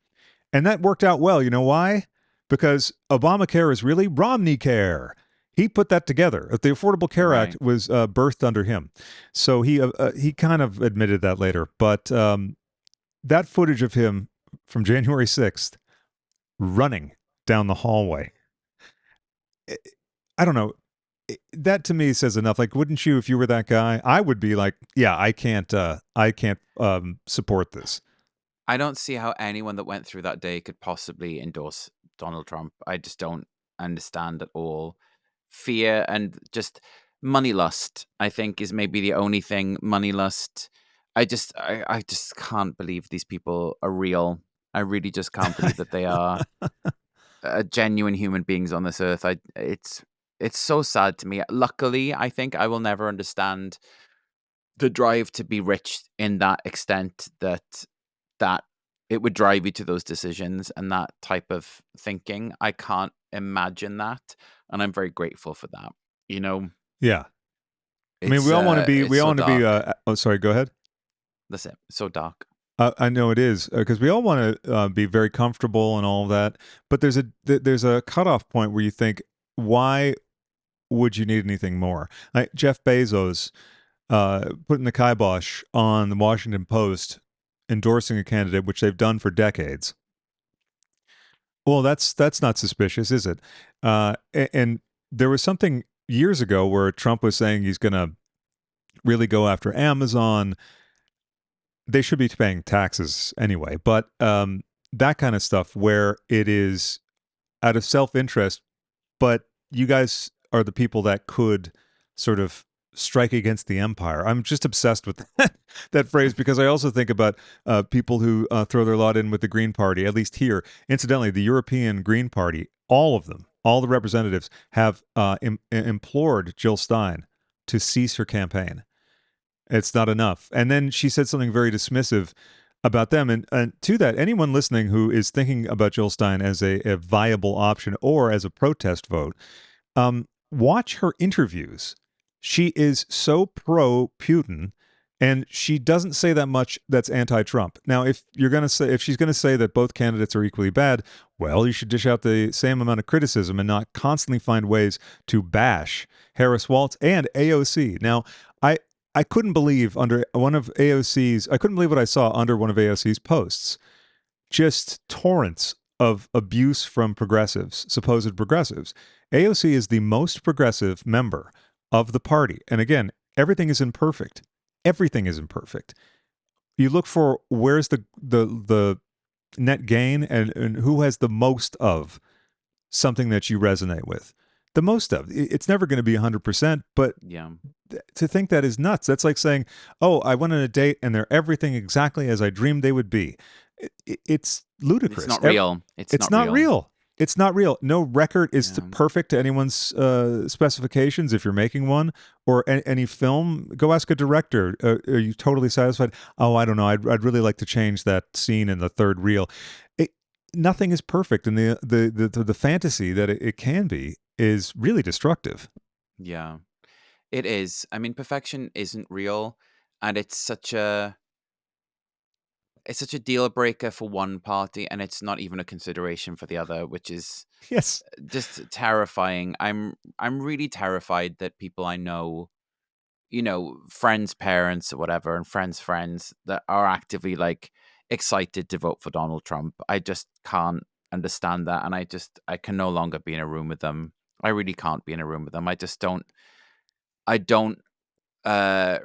A: And that worked out well. You know why? Because Obamacare is really Romney care. He put that together. The Affordable Care Act
B: Right.
A: was birthed under him. So he kind of admitted that later. But that footage of him from January 6th running down the hallway, I don't know. That to me says enough. Like, wouldn't you, if you were that guy? I would be like, yeah, I can't support this.
B: I don't see how anyone that went through that day could possibly endorse Donald Trump. I just don't understand at all. Fear and just money lust, I think, is maybe the only thing. Money lust. I just can't believe these people are real. I really just can't believe that they are genuine human beings on this earth. It's so sad to me. Luckily, I think I will never understand the drive to be rich in that extent that it would drive you to those decisions and that type of thinking. I can't imagine that, and I'm very grateful for that. You know,
A: Yeah. I mean, we
B: it's
A: all
B: so
A: want to be,
B: dark.
A: oh, sorry, go ahead.
B: That's it. So dark.
A: I know it is because we all want to be very comfortable and all of that. But there's a cutoff point where you think, why would you need anything more? Like Jeff Bezos putting the kibosh on the Washington Post endorsing a candidate, which they've done for decades. Well, that's not suspicious, is it? And there was something years ago where Trump was saying he's going to really go after Amazon. They should be paying taxes anyway, but that kind of stuff where it is out of self-interest, but you guys are the people that could sort of strike against the empire. I'm just obsessed with that phrase because I also think about people who throw their lot in with the Green Party, at least here. Incidentally, the European Green Party, all of them, all the representatives have implored Jill Stein to cease her campaign. It's not enough. And then she said something very dismissive about them. And to that, anyone listening who is thinking about Jill Stein as a viable option or as a protest vote, watch her interviews. She is so pro Putin, and she doesn't say that much that's anti-Trump. Now, if she's gonna say that both candidates are equally bad, well, you should dish out the same amount of criticism and not constantly find ways to bash Harris Waltz and AOC. Now, I I couldn't believe under one of AOC's. I couldn't believe what I saw under one of AOC's posts. Just torrents of abuse from progressives, supposed progressives. AOC is the most progressive member of the party. And again, everything is imperfect. Everything is imperfect. You look for where's the net gain and who has the most of something that you resonate with. The most of. It's never going to be 100%, but
B: Yeah.
A: to think that is nuts. That's like saying, "Oh, I went on a date and they're everything exactly as I dreamed they would be." It's
B: It's
A: ludicrous.
B: not real. It's
A: It's
B: not
A: not
B: real.
A: real. It's not real. No record is
B: Yeah.
A: perfect to anyone's specifications if you're making one or any film. Go ask a director. Are you totally satisfied? Oh, I don't know. I'd really like to change that scene in the third reel. It, nothing is perfect, and the fantasy that it can be is really destructive.
B: Yeah. It is. I mean, perfection isn't real, and it's such a it's such a deal breaker for one party, and it's not even a consideration for the other, which is
A: Yes.
B: just terrifying. I'm really terrified that people I know, friends' parents or whatever, and friends' friends that are actively like excited to vote for Donald Trump. I just can't understand that, and I can no longer be in a room with them. I really can't be in a room with them. I don't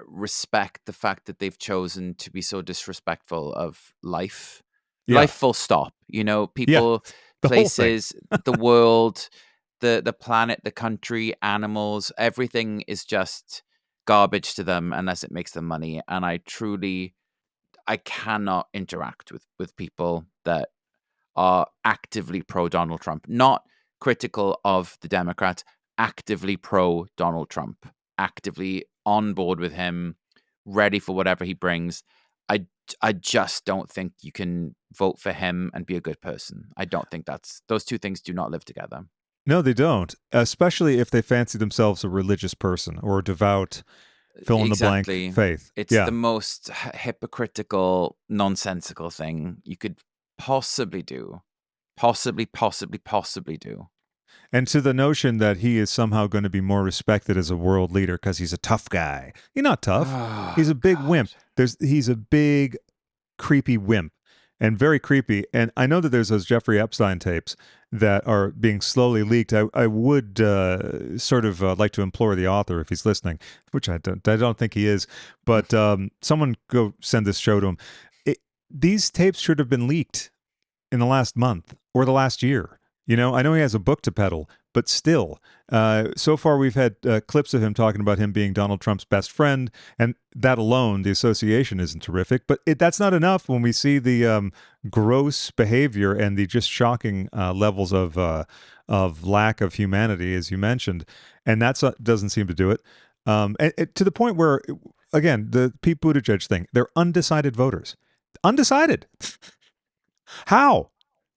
B: respect the fact that they've chosen to be so disrespectful of life.
A: Yeah.
B: Life full stop.
A: Yeah.
B: People,
A: The whole thing.
B: places, the world, the planet, the country, animals, everything is just garbage to them unless it makes them money. And I cannot interact with people that are actively pro Donald Trump, not critical of the Democrats, actively pro Donald Trump, actively on board with him, ready for whatever he brings. I just don't think you can vote for him and be a good person. I don't think those two things do not live together.
A: No, they don't. Especially if they fancy themselves a religious person or a devout fill in the blank
B: Exactly.
A: faith.
B: It's
A: Yeah.
B: the most hypocritical, nonsensical thing you could possibly do. Possibly do.
A: And to the notion that he is somehow going to be more respected as a world leader because he's a tough guy. He's not tough. He's
B: Oh,
A: a big
B: God.
A: wimp. He's a big creepy wimp and very creepy. And I know that there's those Jeffrey Epstein tapes that are being slowly leaked. I would sort of like to implore the author, if he's listening, which I don't think he is, but someone go send this show to him. These tapes should have been leaked in the last month or the last year. I know he has a book to peddle, but still, so far we've had clips of him talking about him being Donald Trump's best friend, and that alone, the association isn't terrific. But that's not enough when we see the gross behavior and the just shocking levels of lack of humanity, as you mentioned, and that doesn't seem to do it. And to the point where, again, the Pete Buttigieg thing, they're undecided voters, undecided. How?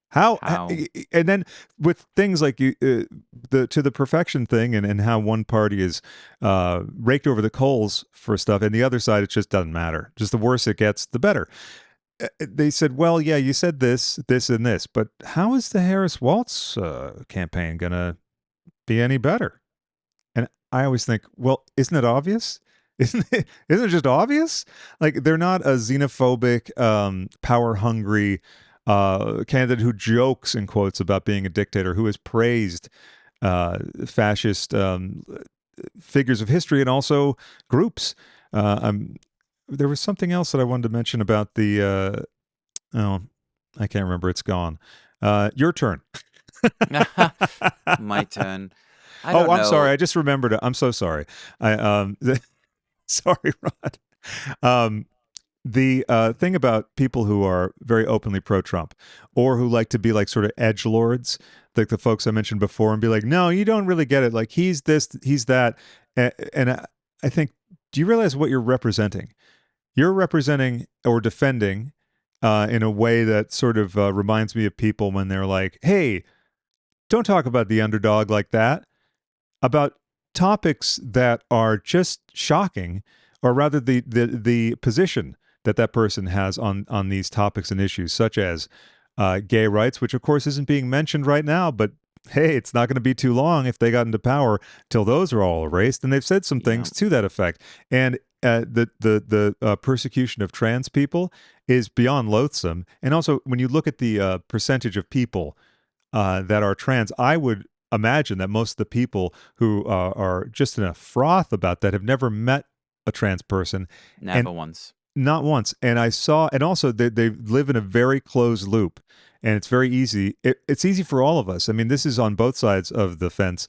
A: How?
B: How?
A: And then with things like the to the perfection thing, and how one party is raked over the coals for stuff, and the other side it just doesn't matter. Just the worse it gets, the better. They said, "Well, yeah, you said this, this, and this, but how is the Harris Waltz campaign gonna be any better?" And I always think, well, isn't it obvious? Isn't it just obvious? Like they're not a xenophobic, power hungry candidate who jokes in quotes about being a dictator, who has praised fascist figures of history and also groups. There was something else that I wanted to mention about the. Oh, I can't remember. It's gone. Your turn.
B: My turn. I
A: Oh,
B: don't
A: I'm sorry.
B: know.
A: I just remembered it. I'm so sorry. Sorry, Rod. Um, the thing about people who are very openly pro-Trump or who like to be like sort of edge lords, like the folks I mentioned before, and be like, no, you don't really get it. Like he's this, he's that, and I think, do you realize what you're representing? You're representing or defending in a way that sort of reminds me of people when they're like, hey, don't talk about the underdog like that, about topics that are just shocking, or rather the position that person has on these topics and issues, such as gay rights, which of course isn't being mentioned right now, but hey, it's not going to be too long if they got into power till those are all erased. And they've said some
B: Yeah.
A: things to that effect. And the persecution of trans people is beyond loathsome. And also, when you look at the percentage of people that are trans, I would imagine that most of the people who are just in a froth about that have never met a trans person, and
B: Never once.
A: not once. And I saw, and also they live in a very closed loop, and it's very easy. It's easy for all of us. I mean, this is on both sides of the fence.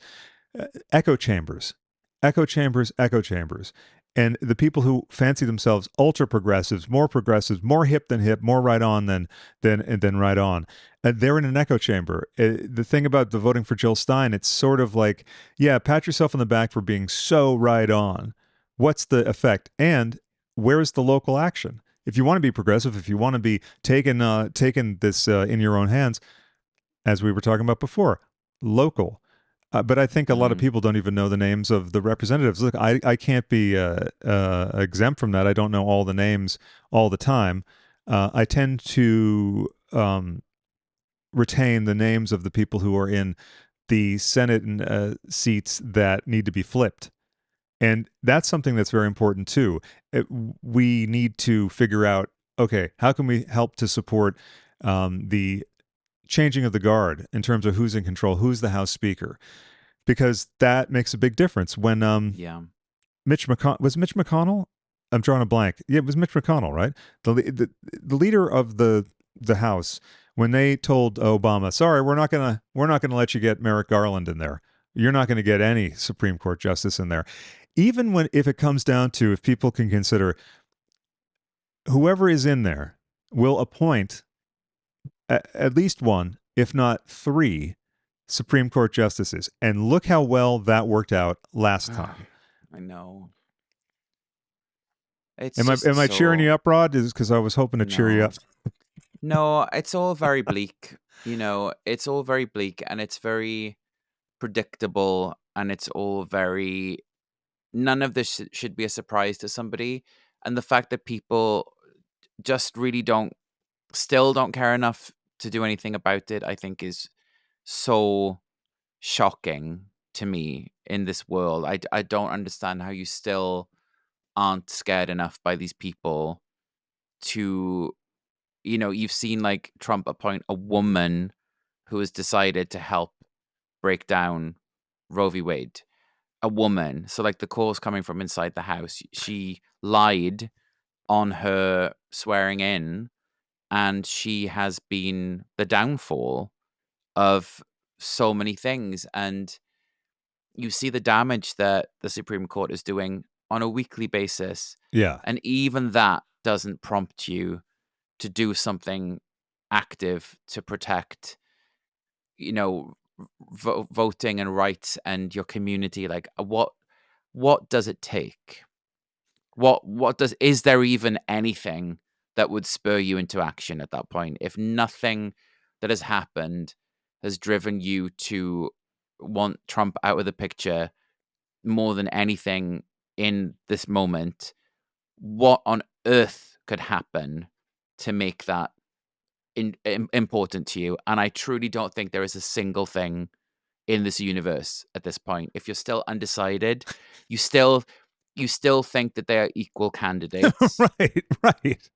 A: Echo chambers, echo chambers, echo chambers. And the people who fancy themselves ultra progressives, more hip than hip, more right on than right on, they're in an echo chamber. The thing about the voting for Jill Stein, it's sort of like, yeah, pat yourself on the back for being so right on. What's the effect? And where's the local action? If you want to be progressive, if you want to be taking this in your own hands, as we were talking about before, local. But I think a lot of
B: Mm.
A: people don't even know the names of the representatives. Look, I can't be exempt from that. I don't know all the names all the time. I tend to retain the names of the people who are in the Senate seats that need to be flipped. And that's something that's very important too. We need to figure out, okay, how can we help to support the changing of the guard in terms of who's in control, who's the House Speaker, because that makes a big difference. When
B: Yeah.
A: Mitch McConnell? I'm drawing a blank. Yeah, it was Mitch McConnell, right? The leader of the House, when they told Obama, "Sorry, we're not gonna let you get Merrick Garland in there. You're not going to get any Supreme Court justice in there." Even when if it comes down to if people can consider whoever is in there will appoint at least one, if not three, Supreme Court justices, and look how well that worked out last time.
B: I know. It's
A: Am I
B: just
A: am I cheering you
B: so
A: up, Rod? Is because I was hoping to cheer you
B: no.
A: up.
B: No, it's all very bleak. It's all very bleak and it's very predictable and it's all very none of this should be a surprise to somebody. And the fact that people just really still don't care enough to do anything about it, I think is so shocking to me in this world. I don't understand how you still aren't scared enough by these people to, you've seen like Trump appoint a woman who has decided to help break down Roe v. Wade. A woman. So, like, the calls coming from inside the house. She lied on her swearing in, and she has been the downfall of so many things. And you see the damage that the Supreme Court is doing on a weekly basis.
A: Yeah.
B: And even that doesn't prompt you to do something active to protect, voting and rights and your community. Like, what does it take? Is there even anything that would spur you into action at that point? If nothing that has happened has driven you to want Trump out of the picture more than anything in this moment, what on earth could happen to make that important to you? And I truly don't think there is a single thing in this universe at this point. If you're still undecided, you still think that they are equal candidates.
A: Right, right.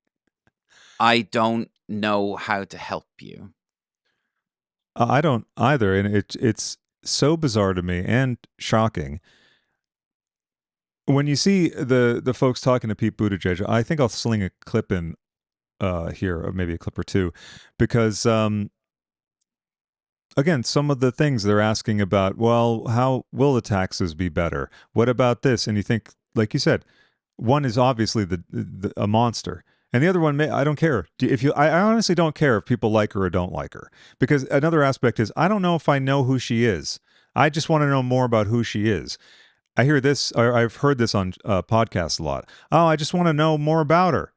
B: I don't know how to help you.
A: I don't either, and it's so bizarre to me and shocking when you see the folks talking to Pete Buttigieg. I think I'll sling a clip in here, or maybe a clip or two, because again, some of the things they're asking about, well, how will the taxes be better? What about this? And you think, like you said, one is obviously a monster, and the other one, I don't care. I honestly don't care if people like her or don't like her, because another aspect is I don't know if I know who she is. I just want to know more about who she is. I hear this, or I've heard this on podcasts a lot. Oh, I just want to know more about her.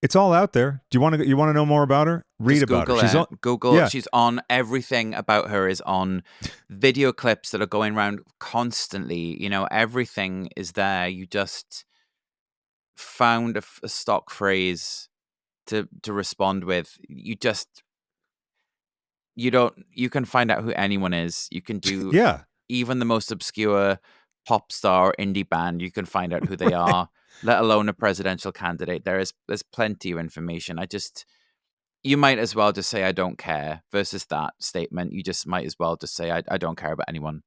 A: It's all out there. Do you want to know more about her? Read
B: Just
A: about her.
B: Google
A: She's
B: it.
A: on.
B: Google.
A: Yeah,
B: She's on. Everything about her is on. Video clips that are going around constantly. Everything is there. You just found a stock phrase to respond with. You can find out who anyone is. You can do
A: yeah.
B: even the most obscure pop star or indie band. You can find out who they
A: Right.
B: are, let alone a presidential candidate. There's plenty of information. You might as well just say I don't care versus that statement. You just might as well just say I don't care about anyone.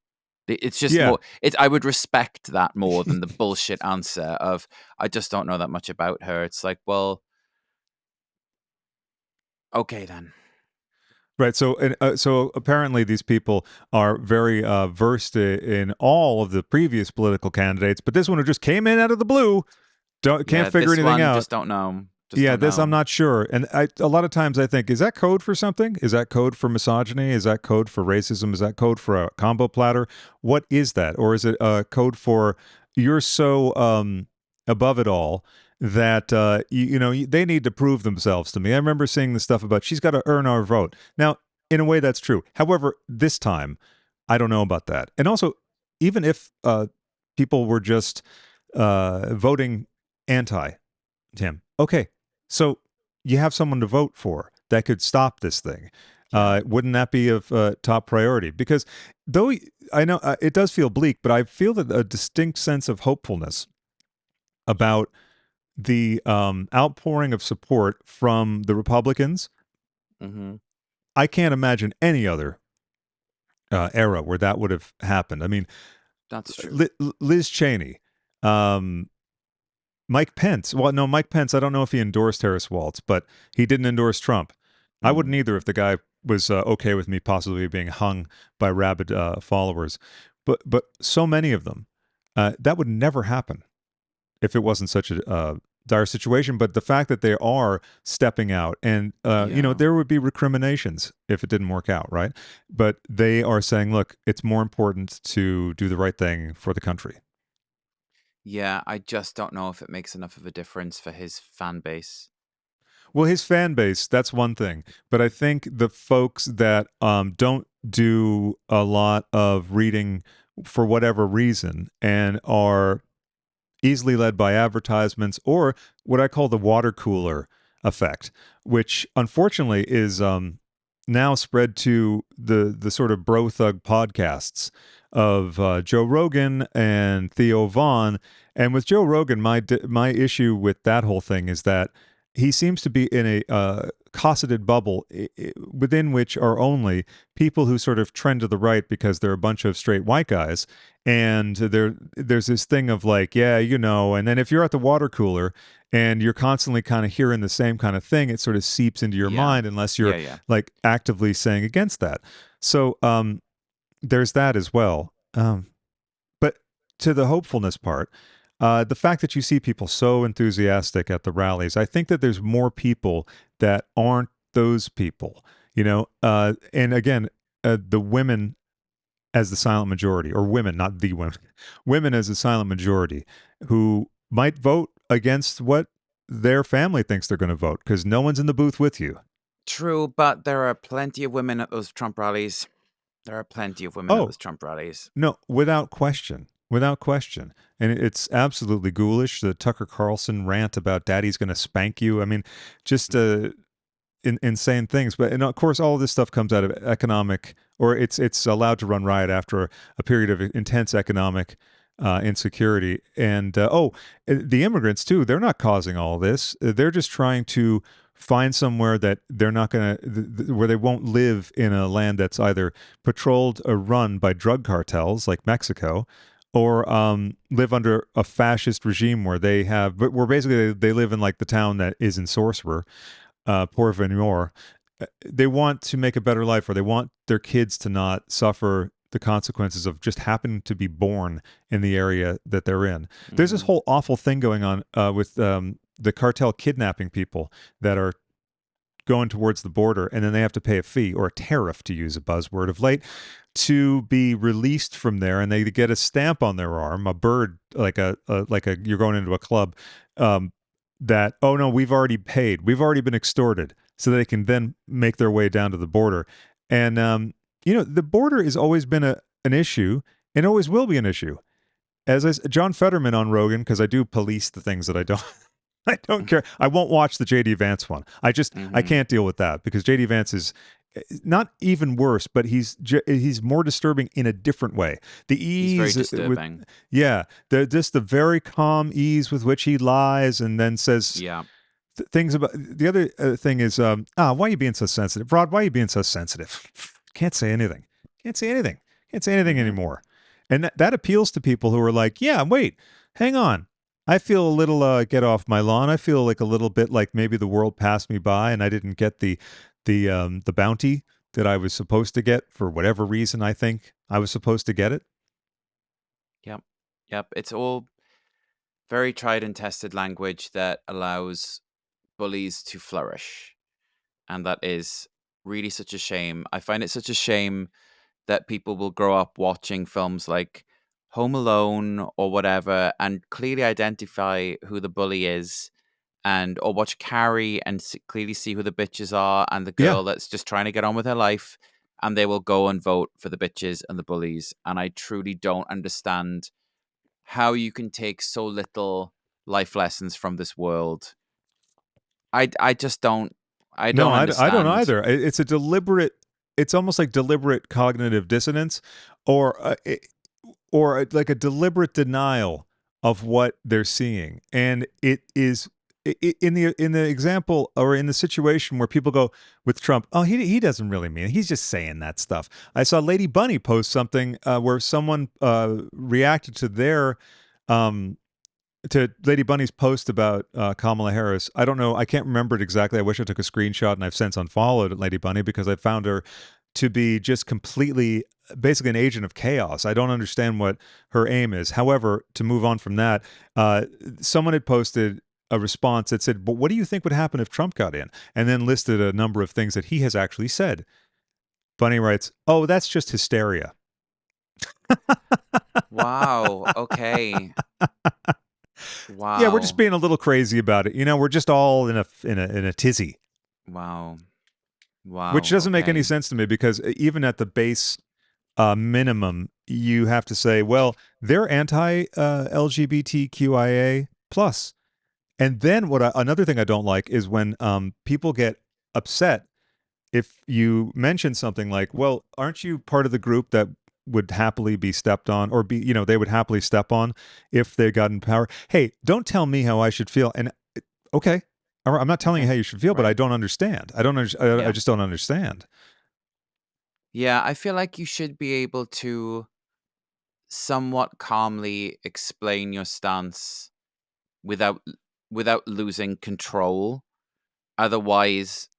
B: It's just
A: Yeah.
B: more. I would respect that more than the bullshit answer of I just don't know that much about her. It's like, well, okay then.
A: Right. So apparently these people are very versed in all of the previous political candidates, but this one who just came in out of the blue can't
B: Yeah,
A: figure
B: this
A: anything
B: one
A: out.
B: just don't know. Just
A: Yeah,
B: don't
A: this I'm
B: know.
A: not sure. And a lot of times I think, is that code for something? Is that code for misogyny? Is that code for racism? Is that code for a combo platter? What is that? Or is it a code for you're so above it all that they need to prove themselves to me? I remember seeing the stuff about she's got to earn our vote. Now, in a way, that's true. However, this time, I don't know about that. And also, even if people were just voting anti him, okay, So you have someone to vote for that could stop this thing.
B: Yeah.
A: Wouldn't that be of top priority? Because though I know it does feel bleak, but I feel that a distinct sense of hopefulness about the outpouring of support from the Republicans.
B: Hmm.
A: I can't imagine any other era where that would have happened. I mean,
B: That's true.
A: Liz Cheney, um, Mike Pence. Well, no, Mike Pence. I don't know if he endorsed Harris Waltz, but he didn't endorse Trump. I wouldn't
B: Mm.
A: either if the guy was okay with me possibly being hung by rabid followers. But so many of them, that would never happen if it wasn't such a dire situation. But the fact that they are stepping out, and
B: Yeah.
A: there would be recriminations if it didn't work out, right? But they are saying, look, it's more important to do the right thing for the country.
B: Yeah, I just don't know if it makes enough of a difference for his fan base.
A: Well, his fan base, that's one thing. But I think the folks that don't do a lot of reading for whatever reason and are easily led by advertisements or what I call the water cooler effect, which unfortunately is now spread to the sort of bro thug podcasts of Joe Rogan and Theo Vaughn. And with Joe Rogan, my issue with that whole thing is that he seems to be in a cosseted bubble within which are only people who sort of trend to the right because they're a bunch of straight white guys, and there's this thing of like, yeah, and then if you're at the water cooler and you're constantly kind of hearing the same kind of thing, it sort of seeps into your
B: Yeah.
A: mind unless you're
B: Yeah, yeah.
A: like actively saying against that. So there's that as well. But to the hopefulness part, the fact that you see people so enthusiastic at the rallies, I think that there's more people that aren't those people, and again, the women as the silent majority, or women, not the women, women as the silent majority, who might vote against what their family thinks they're going to vote because no one's in the booth with you.
B: True, but there are plenty of women at those Trump rallies. There are plenty of women at
A: Oh,
B: those Trump rallies.
A: no, without question. Without question. And it's absolutely ghoulish. The Tucker Carlson rant about daddy's going to spank you. I mean, just insane things. But and of course, all of this stuff comes out of economic, or it's allowed to run riot after a period of intense economic insecurity. And the immigrants too. They're not causing all this. They're just trying to find somewhere that they're not going to, where they won't live in a land that's either patrolled or run by drug cartels like Mexico, or live under a fascist regime where they have, but where basically they live in like the town that is in Sorcerer, Porvenir. They want to make a better life, or they want their kids to not suffer the consequences of just happening to be born in the area that they're in. There's this
B: Hmm.
A: whole awful thing going on with the cartel kidnapping people that are going towards the border, and then they have to pay a fee or a tariff, to use a buzzword of late, to be released from there, and they get a stamp on their arm, a bird, like a you're going into a club, um, that, oh no, we've already paid, we've already been extorted, so they can then make their way down to the border. And the border has always been an issue and always will be an issue. John Fetterman on Rogan, because I do police the things that I don't I don't care. I won't watch the JD Vance one. I
B: Hmm.
A: can't deal with that because JD Vance is not even worse, but he's more disturbing in a different way. The
B: He's very
A: ease with
B: disturbing.
A: yeah, the very calm ease with which he lies and then says
B: Yeah.
A: things about the other thing is why are you being so sensitive, Rod? Why are you being so sensitive? Can't say anything. Can't say anything. Can't say anything
B: Hmm.
A: anymore. And that appeals to people who are like, yeah, wait, hang on. I feel a little get off my lawn. I feel like a little bit like maybe the world passed me by and I didn't get the bounty that I was supposed to get for whatever reason I think I was supposed to get it.
B: Yep. Yep. It's all very tried and tested language that allows bullies to flourish. And that is really such a shame. I find it such a shame that people will grow up watching films like Home Alone or whatever and clearly identify who the bully is, and or watch Carrie and clearly see who the bitches are and the
A: Yeah.
B: girl that's just trying to get on with her life, and they will go and vote for the bitches and the bullies. And I truly don't understand how you can take so little life lessons from this world I just don't. I
A: No,
B: don't
A: I don't
B: understand.
A: either. It's a deliberate. It's almost like deliberate cognitive dissonance, or like a deliberate denial of what they're seeing, and it is in the example or in the situation where people go with Trump. Oh, he doesn't really mean it. He's just saying that stuff. I saw Lady Bunny post something where someone reacted to their um, to Lady Bunny's post about Kamala Harris. I don't know. I can't remember it exactly. I wish I took a screenshot, and I've since unfollowed Lady Bunny because I found her to be just completely, basically an agent of chaos. I don't understand what her aim is. However, to move on from that, someone had posted a response that said, "But what do you think would happen if Trump got in?" And then listed a number of things that he has actually said. Bunny writes, "Oh, that's just hysteria."
B: Wow. Okay.
A: Yeah, we're just
B: Wow.
A: being a little crazy about it. We're just all in a tizzy.
B: Wow.
A: Which
B: Wow.
A: doesn't make any
B: Okay.
A: sense to me because even at the base minimum, you have to say, well, they're anti LGBTQIA plus. And then another thing I don't like is when people get upset if you mention something like, well, aren't you part of the group that would happily be stepped on or they would happily step on if they got in power? Hey, don't tell me how I should feel. And okay, I'm not telling you
B: Okay.
A: how you should feel, but I
B: Right.
A: don't understand. I
B: Yeah.
A: just don't understand.
B: Yeah. I feel like you should be able to somewhat calmly explain your stance without without losing control. Otherwise,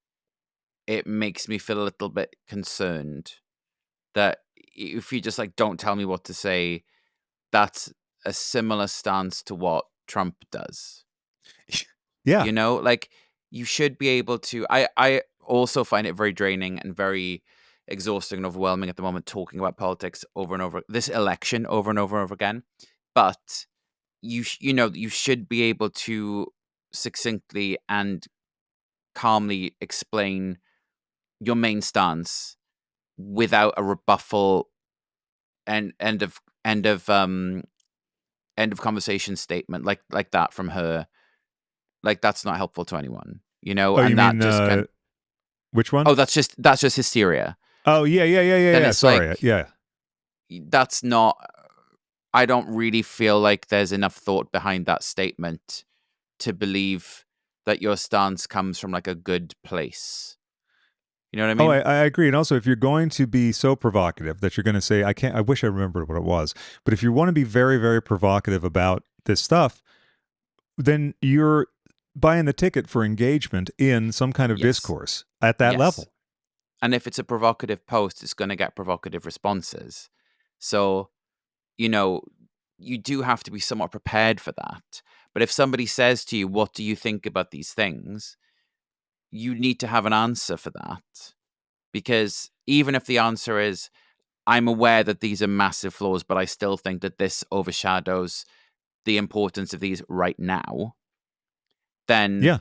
B: it makes me feel a little bit concerned that if you just like don't tell me what to say, that's a similar stance to what Trump does.
A: Yeah.
B: Like you should be able to. I also find it very draining and very exhausting and overwhelming at the moment talking about politics over and over this election over and over and over again. But you should be able to succinctly and calmly explain your main stance without a rebuffal and end of conversation statement like that from her. Like that's not helpful to anyone,
A: Oh, you
B: and that
A: mean
B: just can.
A: which one?
B: Oh, that's just hysteria.
A: Oh, yeah, yeah, yeah, yeah,
B: Then
A: yeah.
B: it's
A: Sorry.
B: like
A: Yeah.
B: that's not. I don't really feel like there's enough thought behind that statement to believe that your stance comes from like a good place. You know what I
A: Oh,
B: mean?
A: I agree. And also, if you're going to be so provocative that you're going to say, I can't, I wish I remembered what it was, but if you want to be very, very provocative about this stuff, then you're buying the ticket for engagement in some kind of
B: Yes.
A: discourse at that
B: Yes.
A: level.
B: And if it's a provocative post, it's going to get provocative responses. So, you know, you do have to be somewhat prepared for that. But if somebody says to you, "What do you think about these things?" you need to have an answer for that. Because even if the answer is, "I'm aware that these are massive flaws, but I still think that this overshadows the importance of these right now," then
A: Yeah.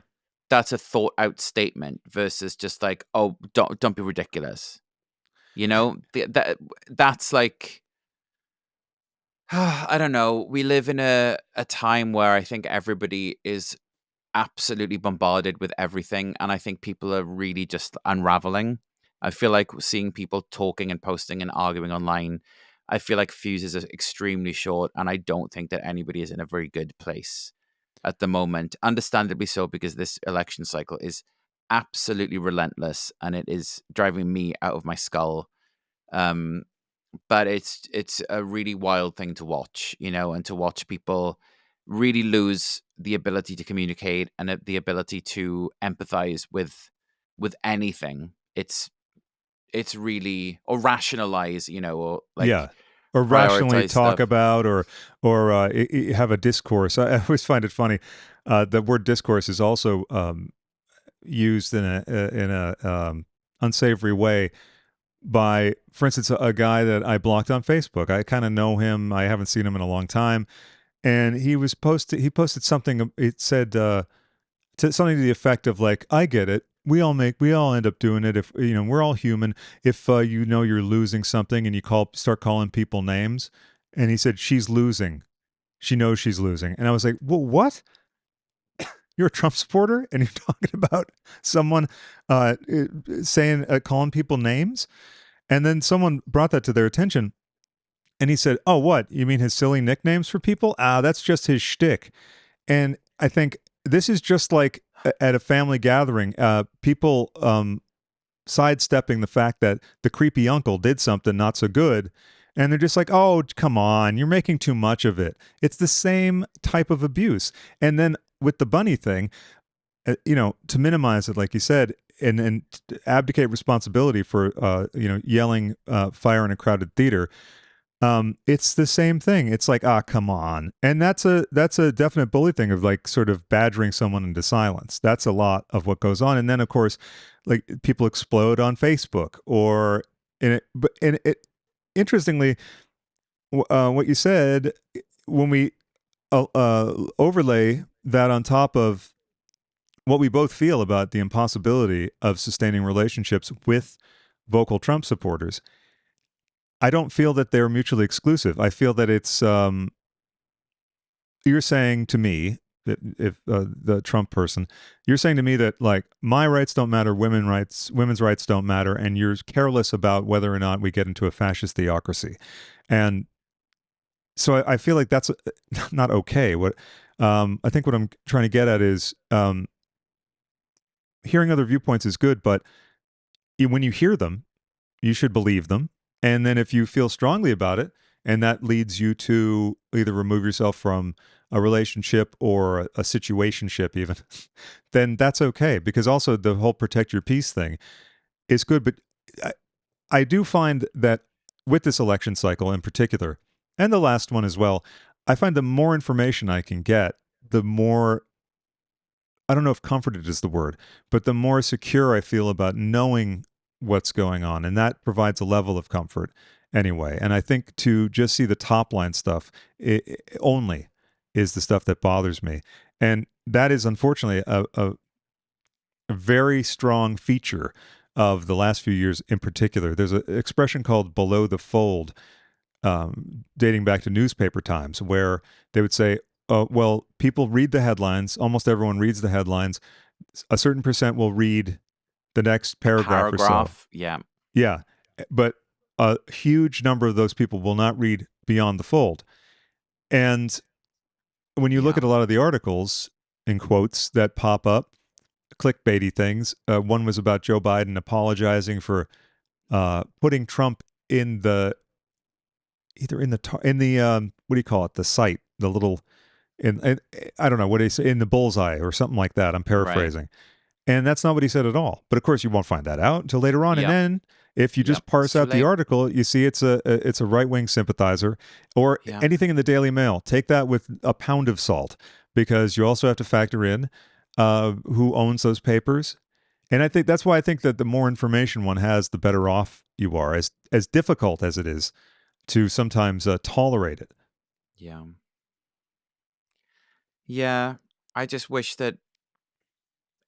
B: that's a thought out statement versus just like, "Oh, don't be ridiculous." That's like I don't know. We live in a time where I think everybody is absolutely bombarded with everything, and I think people are really just unraveling. I feel like seeing people talking and posting and arguing online, I feel like fuses are extremely short, and I don't think that anybody is in a very good place at the moment. Understandably so, because this election cycle is absolutely relentless, and it is driving me out of my skull. Um, but it's a really wild thing to watch, and to watch people really lose the ability to communicate and the ability to empathize with anything. It's really or rationalize, or
A: Yeah.
B: like
A: Or rationally
B: prioritize
A: talk
B: stuff.
A: about or have a discourse. I always find it funny. The word discourse is also used in a unsavory way by, for instance, a guy that I blocked on Facebook. I kind of know him. I haven't seen him in a long time, and he posted something. It said something to the effect of like, "I get it. We all end up doing it. If we're all human. If you're losing something and you start calling people names." And he said, "She's losing. She knows she's losing." And I was like, "Well, what?" You're a Trump supporter, and you're talking about someone saying, calling people names, and then someone brought that to their attention, and he said, "Oh, what? You mean his silly nicknames for people? Ah, that's just his shtick." And I think this is just like at a family gathering, people sidestepping the fact that the creepy uncle did something not so good. And they're just like, oh, come on, you're making too much of it. It's the same type of abuse. And then with the bunny thing, to minimize it, like you said, and abdicate responsibility for, yelling fire in a crowded theater. It's the same thing. It's like, come on. And that's a definite bully thing of like sort of badgering someone into silence. That's a lot of what goes on. And then of course, like people explode on Facebook or in it interestingly, what you said when we overlay that on top of what we both feel about the impossibility of sustaining relationships with vocal Trump supporters, I don't feel that they're mutually exclusive. I feel that it's you're saying to me that if the Trump person, you're saying to me that like my rights don't matter, women's rights don't matter, and you're careless about whether or not we get into a fascist theocracy, and so I feel like that's not okay. What I think what I'm trying to get at is hearing other viewpoints is good, but when you hear them, you should believe them. And then if you feel strongly about it, and that leads you to either remove yourself from a relationship or a situationship, even, then that's okay. Because also the whole protect your peace thing is good. But I, I do find that with this election cycle in particular, and the last one as well, I find the more information I can get, the more I don't know if comforted is the word, but the more secure I feel about knowing what's going on. And that provides a level of comfort anyway. And I think to just see the top line stuff only is the stuff that bothers me. And that is unfortunately a very strong feature of the last few years in particular. There's an expression called below the fold, dating back to newspaper times, where they would say, well, people read the headlines. Almost everyone reads the headlines. A certain percent will read the next
B: The
A: paragraph or so.
B: paragraph, yeah.
A: Yeah. But a huge number of those people will not read beyond the fold. And when you look
B: Yeah.
A: at a lot of the articles in quotes that pop up, clickbaity things, one was about Joe Biden apologizing for putting Trump in the either in the what do you call it, the site, the little in I don't know what he said, in the bullseye or something like that. I'm
B: Right.
A: paraphrasing. And that's not what he said at all. But of course, you won't find that out until later on. And
B: Yep.
A: then, if you
B: Yep.
A: just
B: It's
A: parse
B: too
A: out the
B: late.
A: article, you see it's a right wing sympathizer, or
B: Yeah.
A: anything in the Daily Mail. Take that with a pound of salt, because you also have to factor in who owns those papers. And I think that's why I think that the more information one has, the better off you are. As difficult as it is to sometimes tolerate it.
B: Yeah. Yeah. I just wish that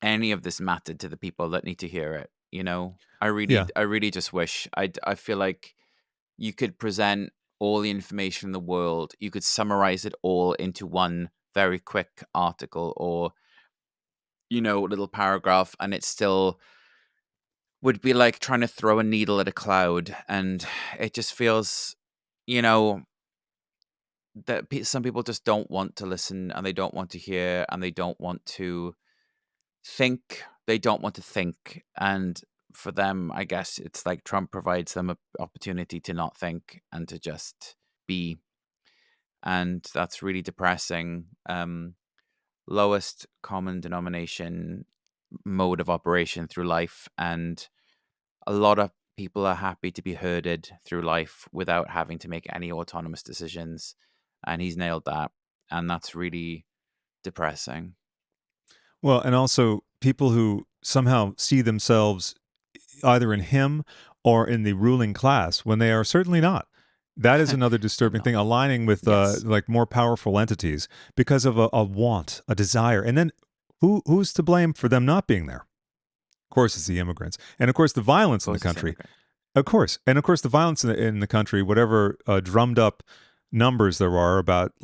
B: any of this mattered to the people that need to hear it.
A: Yeah.
B: I really just wish. I feel like you could present all the information in the world. You could summarize it all into one very quick article or, little paragraph, and it still would be like trying to throw a needle at a cloud. And it just feels, you know, that some people just don't want to listen and they don't want to hear and they don't want to think. They don't want to think. And for them, I guess it's like Trump provides them an opportunity to not think and to just be. And that's really depressing. Lowest common denomination mode of operation through life. And a lot of people are happy to be herded through life without having to make any autonomous decisions. And he's nailed that. And that's really depressing.
A: Well, and also people who somehow see themselves either in him or in the ruling class when they are certainly not. That is another
B: They're
A: disturbing
B: not.
A: thing, aligning with
B: Yes.
A: like more powerful entities because of a want, a desire. And then who's to blame for them not being there? Of course, it's the immigrants. And of course, the
B: Of
A: violence in the
B: course, it's
A: country.
B: immigrant.
A: Of course. And of course, the violence in the country, whatever drummed up numbers there are about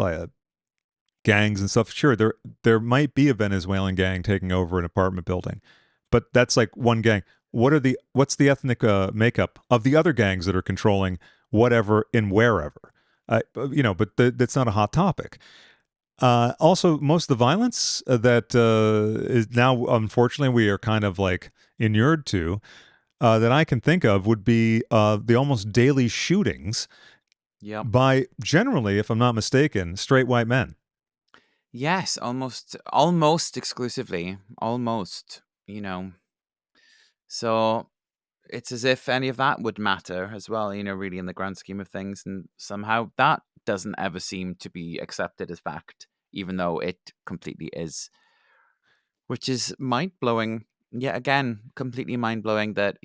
A: gangs and stuff. Sure, there might be a Venezuelan gang taking over an apartment building, but that's like one gang. What's the ethnic makeup of the other gangs that are controlling whatever and wherever? But that's not a hot topic. Also, most of the violence that is now, unfortunately, we are kind of like inured to, that I can think of would be the almost daily shootings
B: Yep.
A: by generally, if I'm not mistaken, straight white men.
B: Yes, almost exclusively. Almost, you know. So it's as if any of that would matter as well, really in the grand scheme of things. And somehow that doesn't ever seem to be accepted as fact, even though it completely is, which is mind blowing. Yet again, completely mind blowing that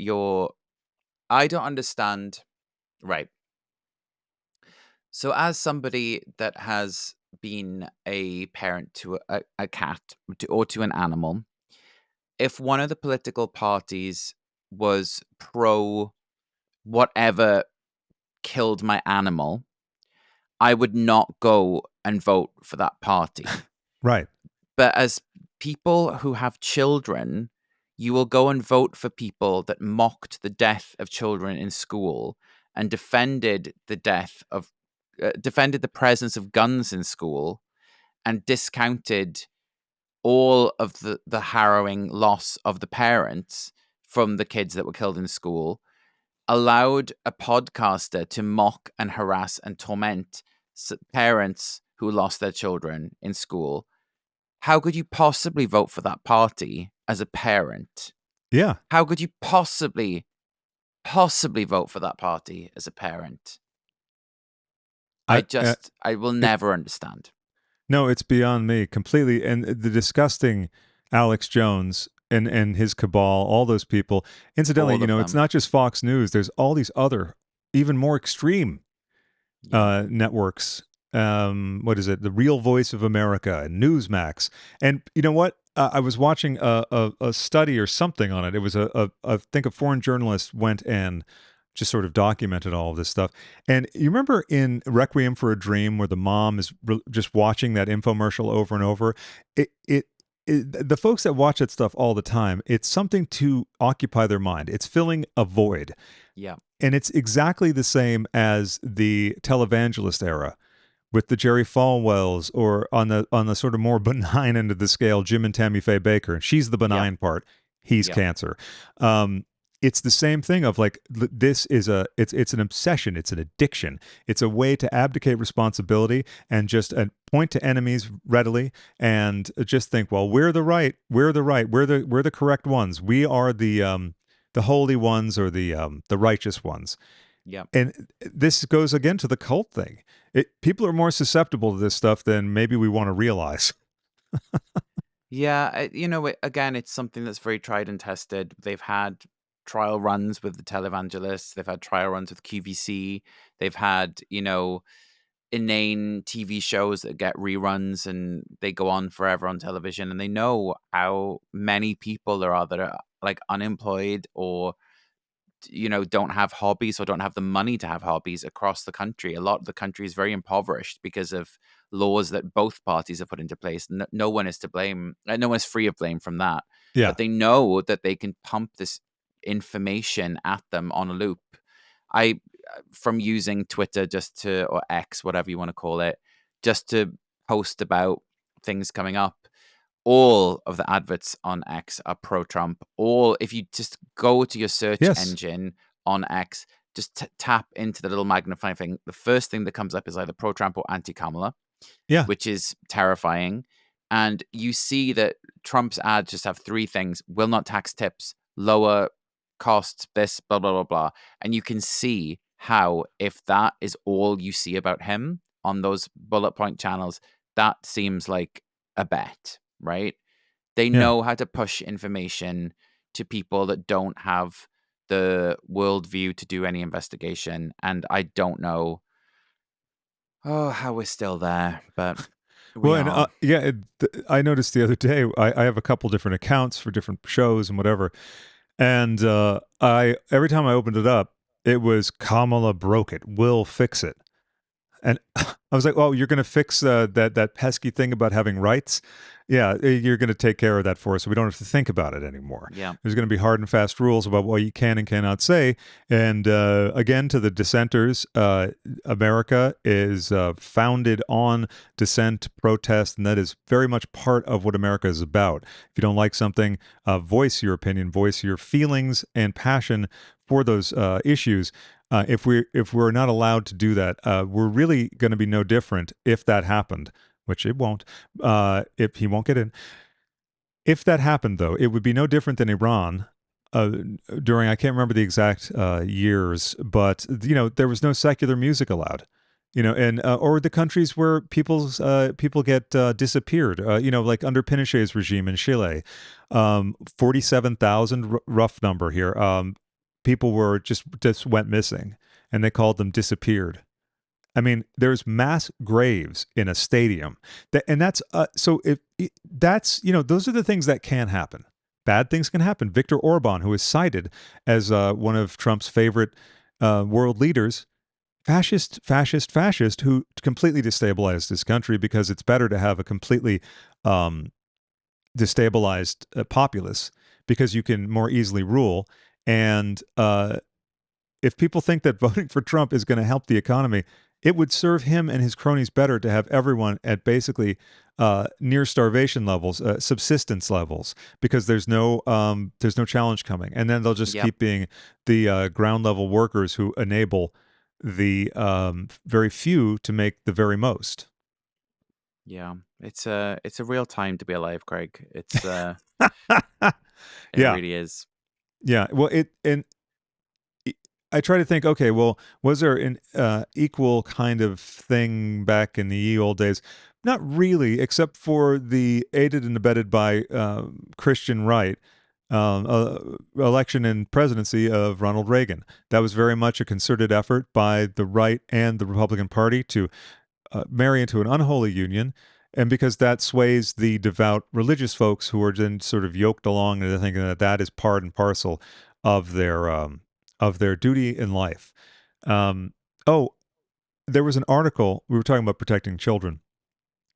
B: I don't understand. Right. So, as somebody that has been a parent to a cat or to an animal, if one of the political parties was pro whatever killed my animal, I would not go and vote for that party.
A: Right.
B: But as people who have children, you will go and vote for people that mocked the death of children in school and defended the presence of guns in school and discounted all of the harrowing loss of the parents from the kids that were killed in school, allowed a podcaster to mock and harass and torment parents who lost their children in school. How could you possibly vote for that party as a parent?
A: Yeah.
B: How could you possibly vote for that party as a parent?
A: I
B: I will
A: it,
B: never understand.
A: no, it's beyond me completely. And the disgusting Alex Jones and his cabal, all those people. Incidentally,
B: All of
A: it's
B: them.
A: not just Fox News. There's all these other, even more extreme
B: Yeah.
A: networks. What is it? The Real Voice of America and Newsmax. And you know what? I was watching a study or something on it. It was I think a foreign journalist went and just sort of documented all of this stuff. And you remember in Requiem for a Dream where the mom is just watching that infomercial over and over? The folks that watch that stuff all the time, it's something to occupy their mind. It's filling a void.
B: Yeah.
A: And it's exactly the same as the televangelist era with the Jerry Falwells, or on the sort of more benign end of the scale, Jim and Tammy Faye Baker. And she's the
B: Yeah.
A: benign part. He's
B: Yeah.
A: cancer. It's the same thing of like this is it's an obsession, it's an addiction, it's a way to abdicate responsibility and just point to enemies readily and just think, well, we're the right, we're the correct ones, we are the holy ones, or the righteous ones.
B: Yeah.
A: And this goes again to the cult thing. People are more susceptible to this stuff than maybe we want to realize.
B: Yeah, again, it's something that's very tried and tested. They've had trial runs with the televangelists. They've had trial runs with QVC. They've had, inane TV shows that get reruns and they go on forever on television. And they know how many people there are that are like unemployed or don't have hobbies or don't have the money to have hobbies across the country. A lot of the country is very impoverished because of laws that both parties have put into place. No one is to blame. No one is free of blame from that.
A: Yeah.
B: But they know that they can pump this information at them on a loop. From using Twitter or X, whatever you want to call it, just to post about things coming up, all of the adverts on X are pro-Trump. If you just go to your search
A: Yes.
B: engine on X, just tap into the little magnifying thing, the first thing that comes up is either pro-Trump or anti-Kamala,
A: Yeah.
B: which is terrifying. And you see that Trump's ads just have three things: will not tax tips, lower costs, this, blah, blah, blah, blah. And you can see how, if that is all you see about him on those bullet point channels, that seems like a bet, right? They
A: Yeah.
B: know how to push information to people that don't have the worldview to do any investigation. And I don't know how we're still there, but we
A: Well, and
B: are.
A: I noticed the other day. I have a couple different accounts for different shows and whatever, and I every time I opened it up, it was Kamala broke it, will fix it. And I was like, "Oh, you're going to fix that pesky thing about having rights? Yeah, you're going to take care of that for us, so we don't have to think about it anymore.
B: Yeah.
A: There's going to be hard and fast rules about what you can and cannot say." And again, to the dissenters, America is founded on dissent, protest, and that is very much part of what America is about. If you don't like something, voice your opinion, voice your feelings and passion for those issues. If we're not allowed to do that, we're really going to be no different if that happened, which it won't. If he won't get in, if that happened though, it would be no different than Iran. During I can't remember the exact years, but there was no secular music allowed. And or the countries where people get disappeared. Like under Pinochet's regime in Chile, 47,000 rough number here. People were just went missing, and they called them disappeared. I mean, there's mass graves in a stadium, and that's so. That's those are the things that can happen. Bad things can happen. Viktor Orban, who is cited as one of Trump's favorite world leaders, fascist, who completely destabilized his country because it's better to have a completely destabilized populace because you can more easily rule. And if people think that voting for Trump is going to help the economy, it would serve him and his cronies better to have everyone at basically near starvation levels, subsistence levels, because there's no challenge coming, and then they'll just
B: Yep.
A: keep being the ground level workers who enable the very few to make the very most.
B: Yeah. It's a real time to be alive, Craig. It
A: Yeah,
B: really is.
A: yeah. Well, I try to think, okay, well, was there an equal kind of thing back in the ye old days? Not really, except for the aided and abetted by Christian right election and presidency of Ronald Reagan. That was very much a concerted effort by the right and the Republican Party to marry into an unholy union. And because that sways the devout religious folks who are then sort of yoked along and thinking that that is part and parcel of their duty in life. Um, oh, there was an article we were talking about protecting children.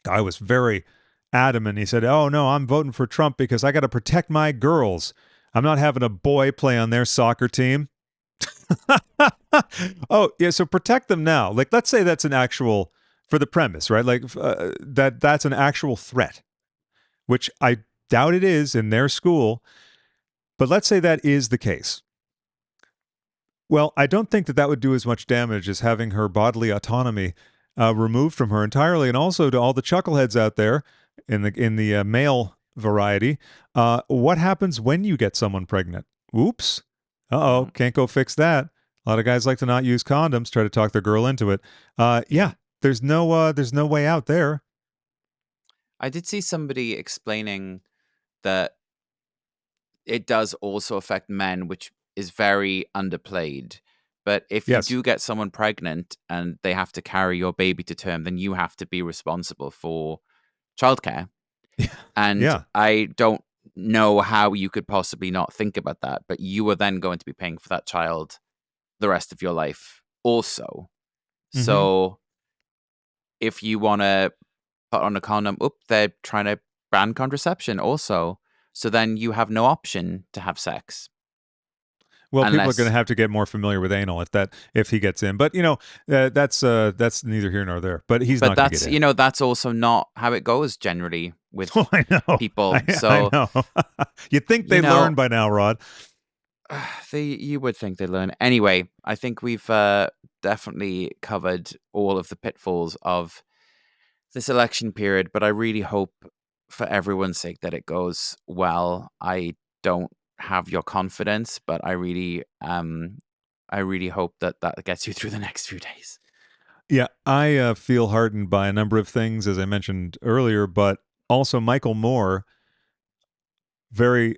A: Guy was very adamant. He said, "Oh no, I'm voting for Trump because I got to protect my girls. I'm not having a boy play on their soccer team." Oh yeah, so protect them now. Like, let's say that's an actual for the premise, right? Like that's an actual threat, which I doubt it is in their school. But let's say that is the case. Well, I don't think that that would do as much damage as having her bodily autonomy removed from her entirely, and also to all the chuckleheads out there in the male variety. What happens when you get someone pregnant? Oops. Uh-oh,
B: Mm.
A: can't go fix that. A lot of guys like to not use condoms, try to talk their girl into it.
B: Yeah.
A: Yeah, there's no way out there.
B: I did see somebody explaining that it does also affect men, which is very underplayed. But if you
A: Yes.
B: do get someone pregnant and they have to carry your baby to term, then you have to be responsible for childcare. And
A: Yeah.
B: I don't know how you could possibly not think about that, but you are then going to be paying for that child the rest of your life also.
A: Mm-hmm.
B: So if you want to put on a condom, they're trying to ban contraception also. So then you have no option to have sex
A: Well, people are going to
B: unless,
A: have to get more familiar with anal if he gets in. But that's neither here nor there. But he's
B: but
A: not going to get
B: that's,
A: in.
B: that's also not how it goes generally
A: Oh,
B: with
A: I know.
B: people.
A: I
B: So,
A: know. You'd think
B: you
A: they
B: know,
A: learned by now, Rod.
B: you would think they learn. Anyway, I think we've definitely covered all of the pitfalls of this election period, but I really hope for everyone's sake that it goes well. I don't have your confidence, but I really hope that that gets you through the next few days.
A: Yeah, I feel hardened by a number of things, as I mentioned earlier, but also Michael Moore very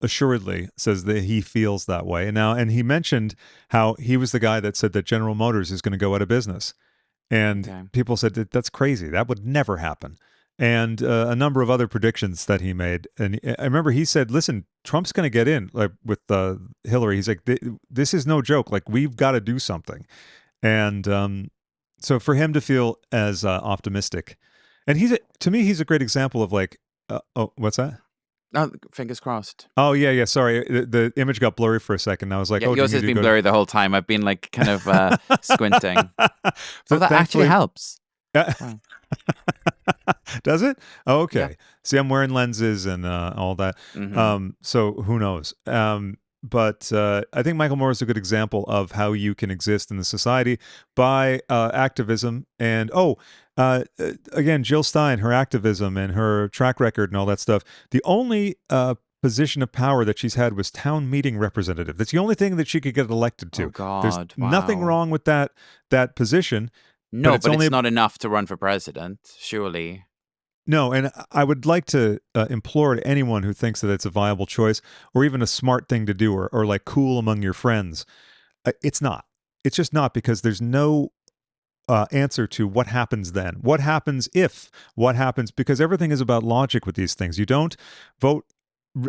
A: assuredly says that he feels that way. And he mentioned how he was the guy that said that General Motors is going to go out of business. And
B: Okay.
A: people said that's crazy. That would never happen. And a number of other predictions that he made. And I remember he said, "Listen, Trump's going to get in like with Hillary." He's like, "This is no joke. Like we've got to do something." And So for him to feel as optimistic, and to me, he's a great example of like, oh, what's that?
B: Oh, fingers crossed.
A: Oh yeah. Sorry, the image got blurry for a second. I was like,
B: Yeah,
A: oh, do you
B: yours
A: need
B: has
A: to
B: been
A: go?
B: blurry the whole time. I've been like kind of squinting. Oh, that actually
A: Thankfully,
B: helps. Wow.
A: does it? Oh,
B: Yeah.
A: okay. See, I'm wearing lenses and all that.
B: Mm-hmm.
A: So who knows? But I think Michael Moore is a good example of how you can exist in the society by activism. And again, Jill Stein, her activism and her track record and all that stuff. The only position of power that she's had was town meeting representative. That's the only thing that she could get elected
B: Oh
A: to. There's
B: God.
A: nothing
B: Wow.
A: wrong with that position, but
B: No,
A: it's
B: but
A: only
B: it's not enough to run for president, surely.
A: no, and I would like to implore to anyone who thinks that it's a viable choice or even a smart thing to do or like cool among your friends. It's not. It's just not because there's no answer to what happens then. What happens if? What happens? Because everything is about logic with these things. You don't vote.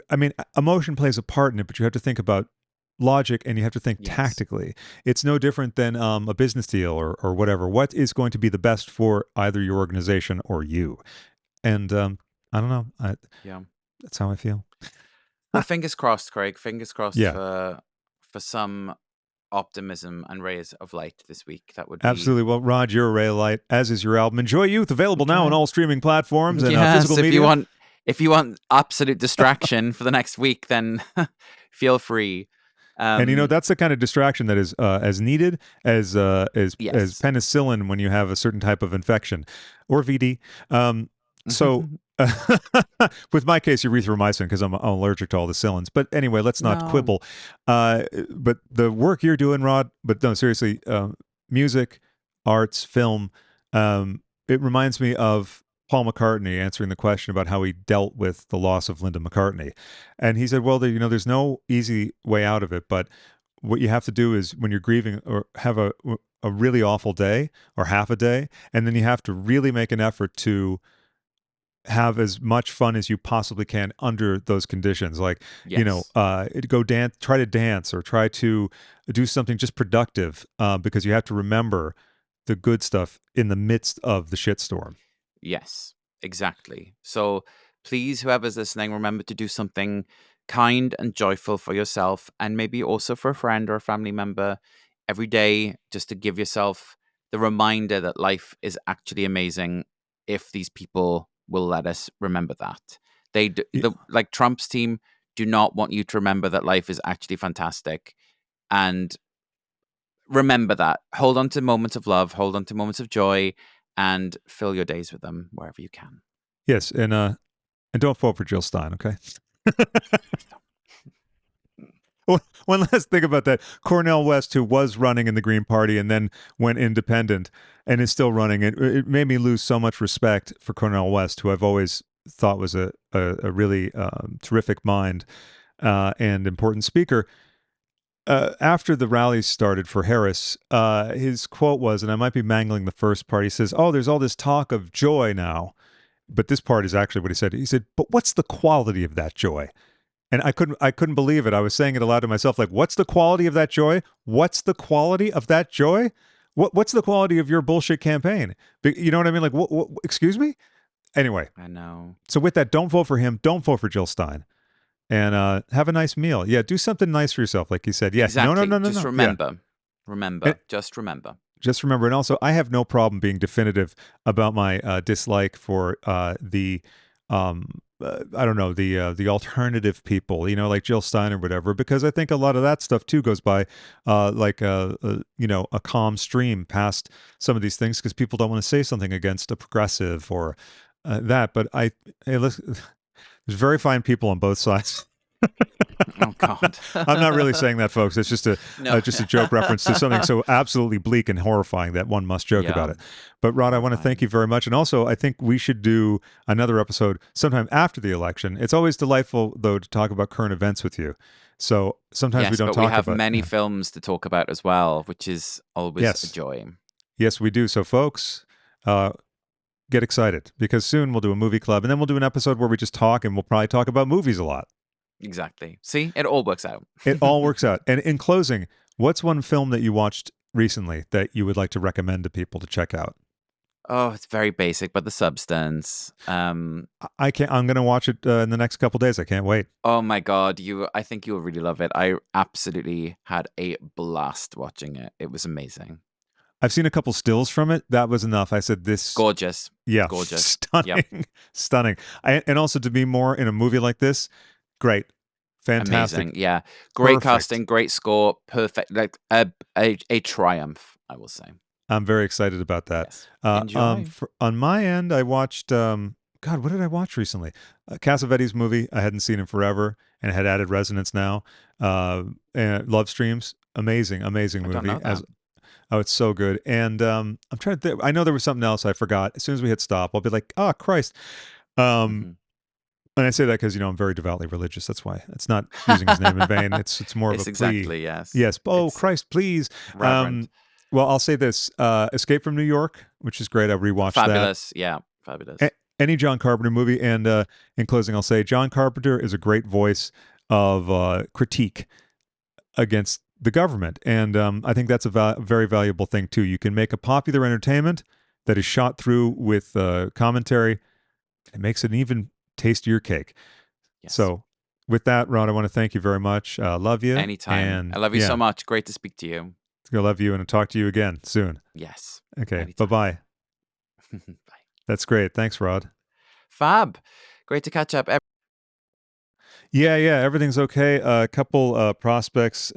A: I mean, emotion plays a part in it, but you have to think about logic and you have to think
B: Yes.
A: tactically. It's no different than a business deal or whatever. What is going to be the best for either your organization or you? And I don't know.
B: Yeah.
A: That's how I feel.
B: Well, fingers crossed, Craig. Fingers crossed
A: Yeah,
B: for some optimism and rays of light this week. That would be
A: absolutely. Well, Rod, you're a ray of light, as is your album. Enjoy Youth, available now on
B: okay.
A: all streaming platforms and
B: Yes,
A: physical media.
B: if you want absolute distraction for the next week, then feel free.
A: And
B: Um,
A: that's the kind of distraction that is as needed as
B: yes.
A: penicillin when you have a certain type of infection, or VD. So with my case, erythromycin because I'm allergic to all the cillins. But anyway, let's not
B: No.
A: quibble. But the work you're doing, Rod. But no, seriously, music, arts, film. It reminds me of Paul McCartney answering the question about how he dealt with the loss of Linda McCartney, and he said, "Well, there's no easy way out of it, but what you have to do is when you're grieving or have a really awful day or half a day, and then you have to really make an effort to." Have as much fun as you possibly can under those conditions, like
B: Yes.
A: go dance, try to dance or try to do something just productive, because you have to remember the good stuff in the midst of the shitstorm.
B: Yes, exactly. So please, whoever's listening, remember to do something kind and joyful for yourself and maybe also for a friend or a family member every day, just to give yourself the reminder that life is actually amazing if these people will let us remember that. Like Trump's team do not want you to remember that life is actually fantastic. And remember that. Hold on to moments of love, hold on to moments of joy, and fill your days with them wherever you can.
A: Yes, and don't vote for Jill Stein, okay? One last thing about that. Cornel West, who was running in the Green Party and then went independent and is still running, it made me lose so much respect for Cornel West, who I've always thought was a really terrific mind and important speaker. After the rallies started for Harris, his quote was, and I might be mangling the first part, he says, "Oh, there's all this talk of joy now." But this part is actually what he said. He said, "But what's the quality of that joy?" And I couldn't believe it. I was saying it aloud to myself, like, what's the quality of that joy? What's the quality of that joy? What's the quality of your bullshit campaign? You know what I mean? Like, excuse me? Anyway,
B: I know.
A: so with that, don't vote for him. Don't vote for Jill Stein. And have a nice meal. Yeah, do something nice for yourself, like you said. Yeah, no, no,
B: Exactly.
A: no, no,
B: Just
A: no. Yeah.
B: remember.
A: And
B: Just remember.
A: just remember, and also, I have no problem being definitive about my dislike for the I don't know, the alternative people, like Jill Stein or whatever, because I think a lot of that stuff too goes by like a calm stream past some of these things because people don't want to say something against a progressive or that. But hey, listen, there's very fine people on both sides.
B: Oh God.
A: I'm not really saying that, folks. It's just a
B: No.
A: just a joke reference to something so absolutely bleak and horrifying that one must joke about
B: Yeah.
A: it. But Rod, I want to thank
B: Horrifying.
A: you very much, and also I think we should do another episode sometime after the election. It's always delightful though to talk about current events with you. So sometimes we
B: Yes,
A: don't
B: but we
A: talk
B: have
A: about.
B: many films to talk about as well, which is always a
A: Yes,
B: joy.
A: yes, we do. So folks. Get excited because soon we'll do a movie club and then we'll do an episode where we just talk and we'll probably talk about movies a lot.
B: Exactly. See, it all works out.
A: It all works out. And in closing, what's one film that you watched recently that you would like to recommend to people to check out?
B: Oh, it's very basic, but The Substance.
A: I can't. I'm going to watch it in the next couple days. I can't wait.
B: Oh my God, I think you'll really love it. I absolutely had a blast watching it. It was amazing.
A: I've seen a couple stills from it. That was enough. I said this.
B: Gorgeous.
A: Yeah,
B: Gorgeous.
A: stunning,
B: Yep.
A: stunning. And also to be more in a movie like this, great, fantastic,
B: Amazing. Yeah. Great
A: perfect.
B: casting, great score, perfect. Like a triumph, I will say.
A: I'm very excited about that.
B: Yes. Enjoy.
A: On my end, I watched. God, what did I watch recently? Cassavetes movie. I hadn't seen in forever, and it had added resonance now. And Love Streams, amazing, amazing
B: I don't
A: movie.
B: know that.
A: Oh, it's so good. And I'm trying to think. I know there was something else I forgot. As soon as we hit stop, I'll be like, oh, Christ.
B: Mhm.
A: And I say that because, I'm very devoutly religious. That's why. It's not using his name in vain. It's more of
B: It's
A: a plea.
B: exactly, yes.
A: Yes. Oh,
B: It's
A: Christ, please.
B: reverent.
A: Well, I'll say this. Escape from New York, which is great. I rewatched
B: Fabulous. Yeah. Fabulous.
A: that. Any John Carpenter movie. And in closing, I'll say John Carpenter is a great voice of critique against the government. And I think that's a very valuable thing, too. You can make a popular entertainment that is shot through with commentary. It makes an even tastier cake.
B: Yes.
A: So with that, Ron, I want to thank you very much. Love you.
B: Anytime.
A: And
B: I love you so much. Great to speak to you.
A: I love you and I'll talk to you again soon.
B: Yes.
A: Okay.
B: Anytime.
A: Bye-bye.
B: Bye.
A: That's great. Thanks, Rod.
B: Fab. Great to catch up.
A: Yeah. Everything's okay. A couple prospects.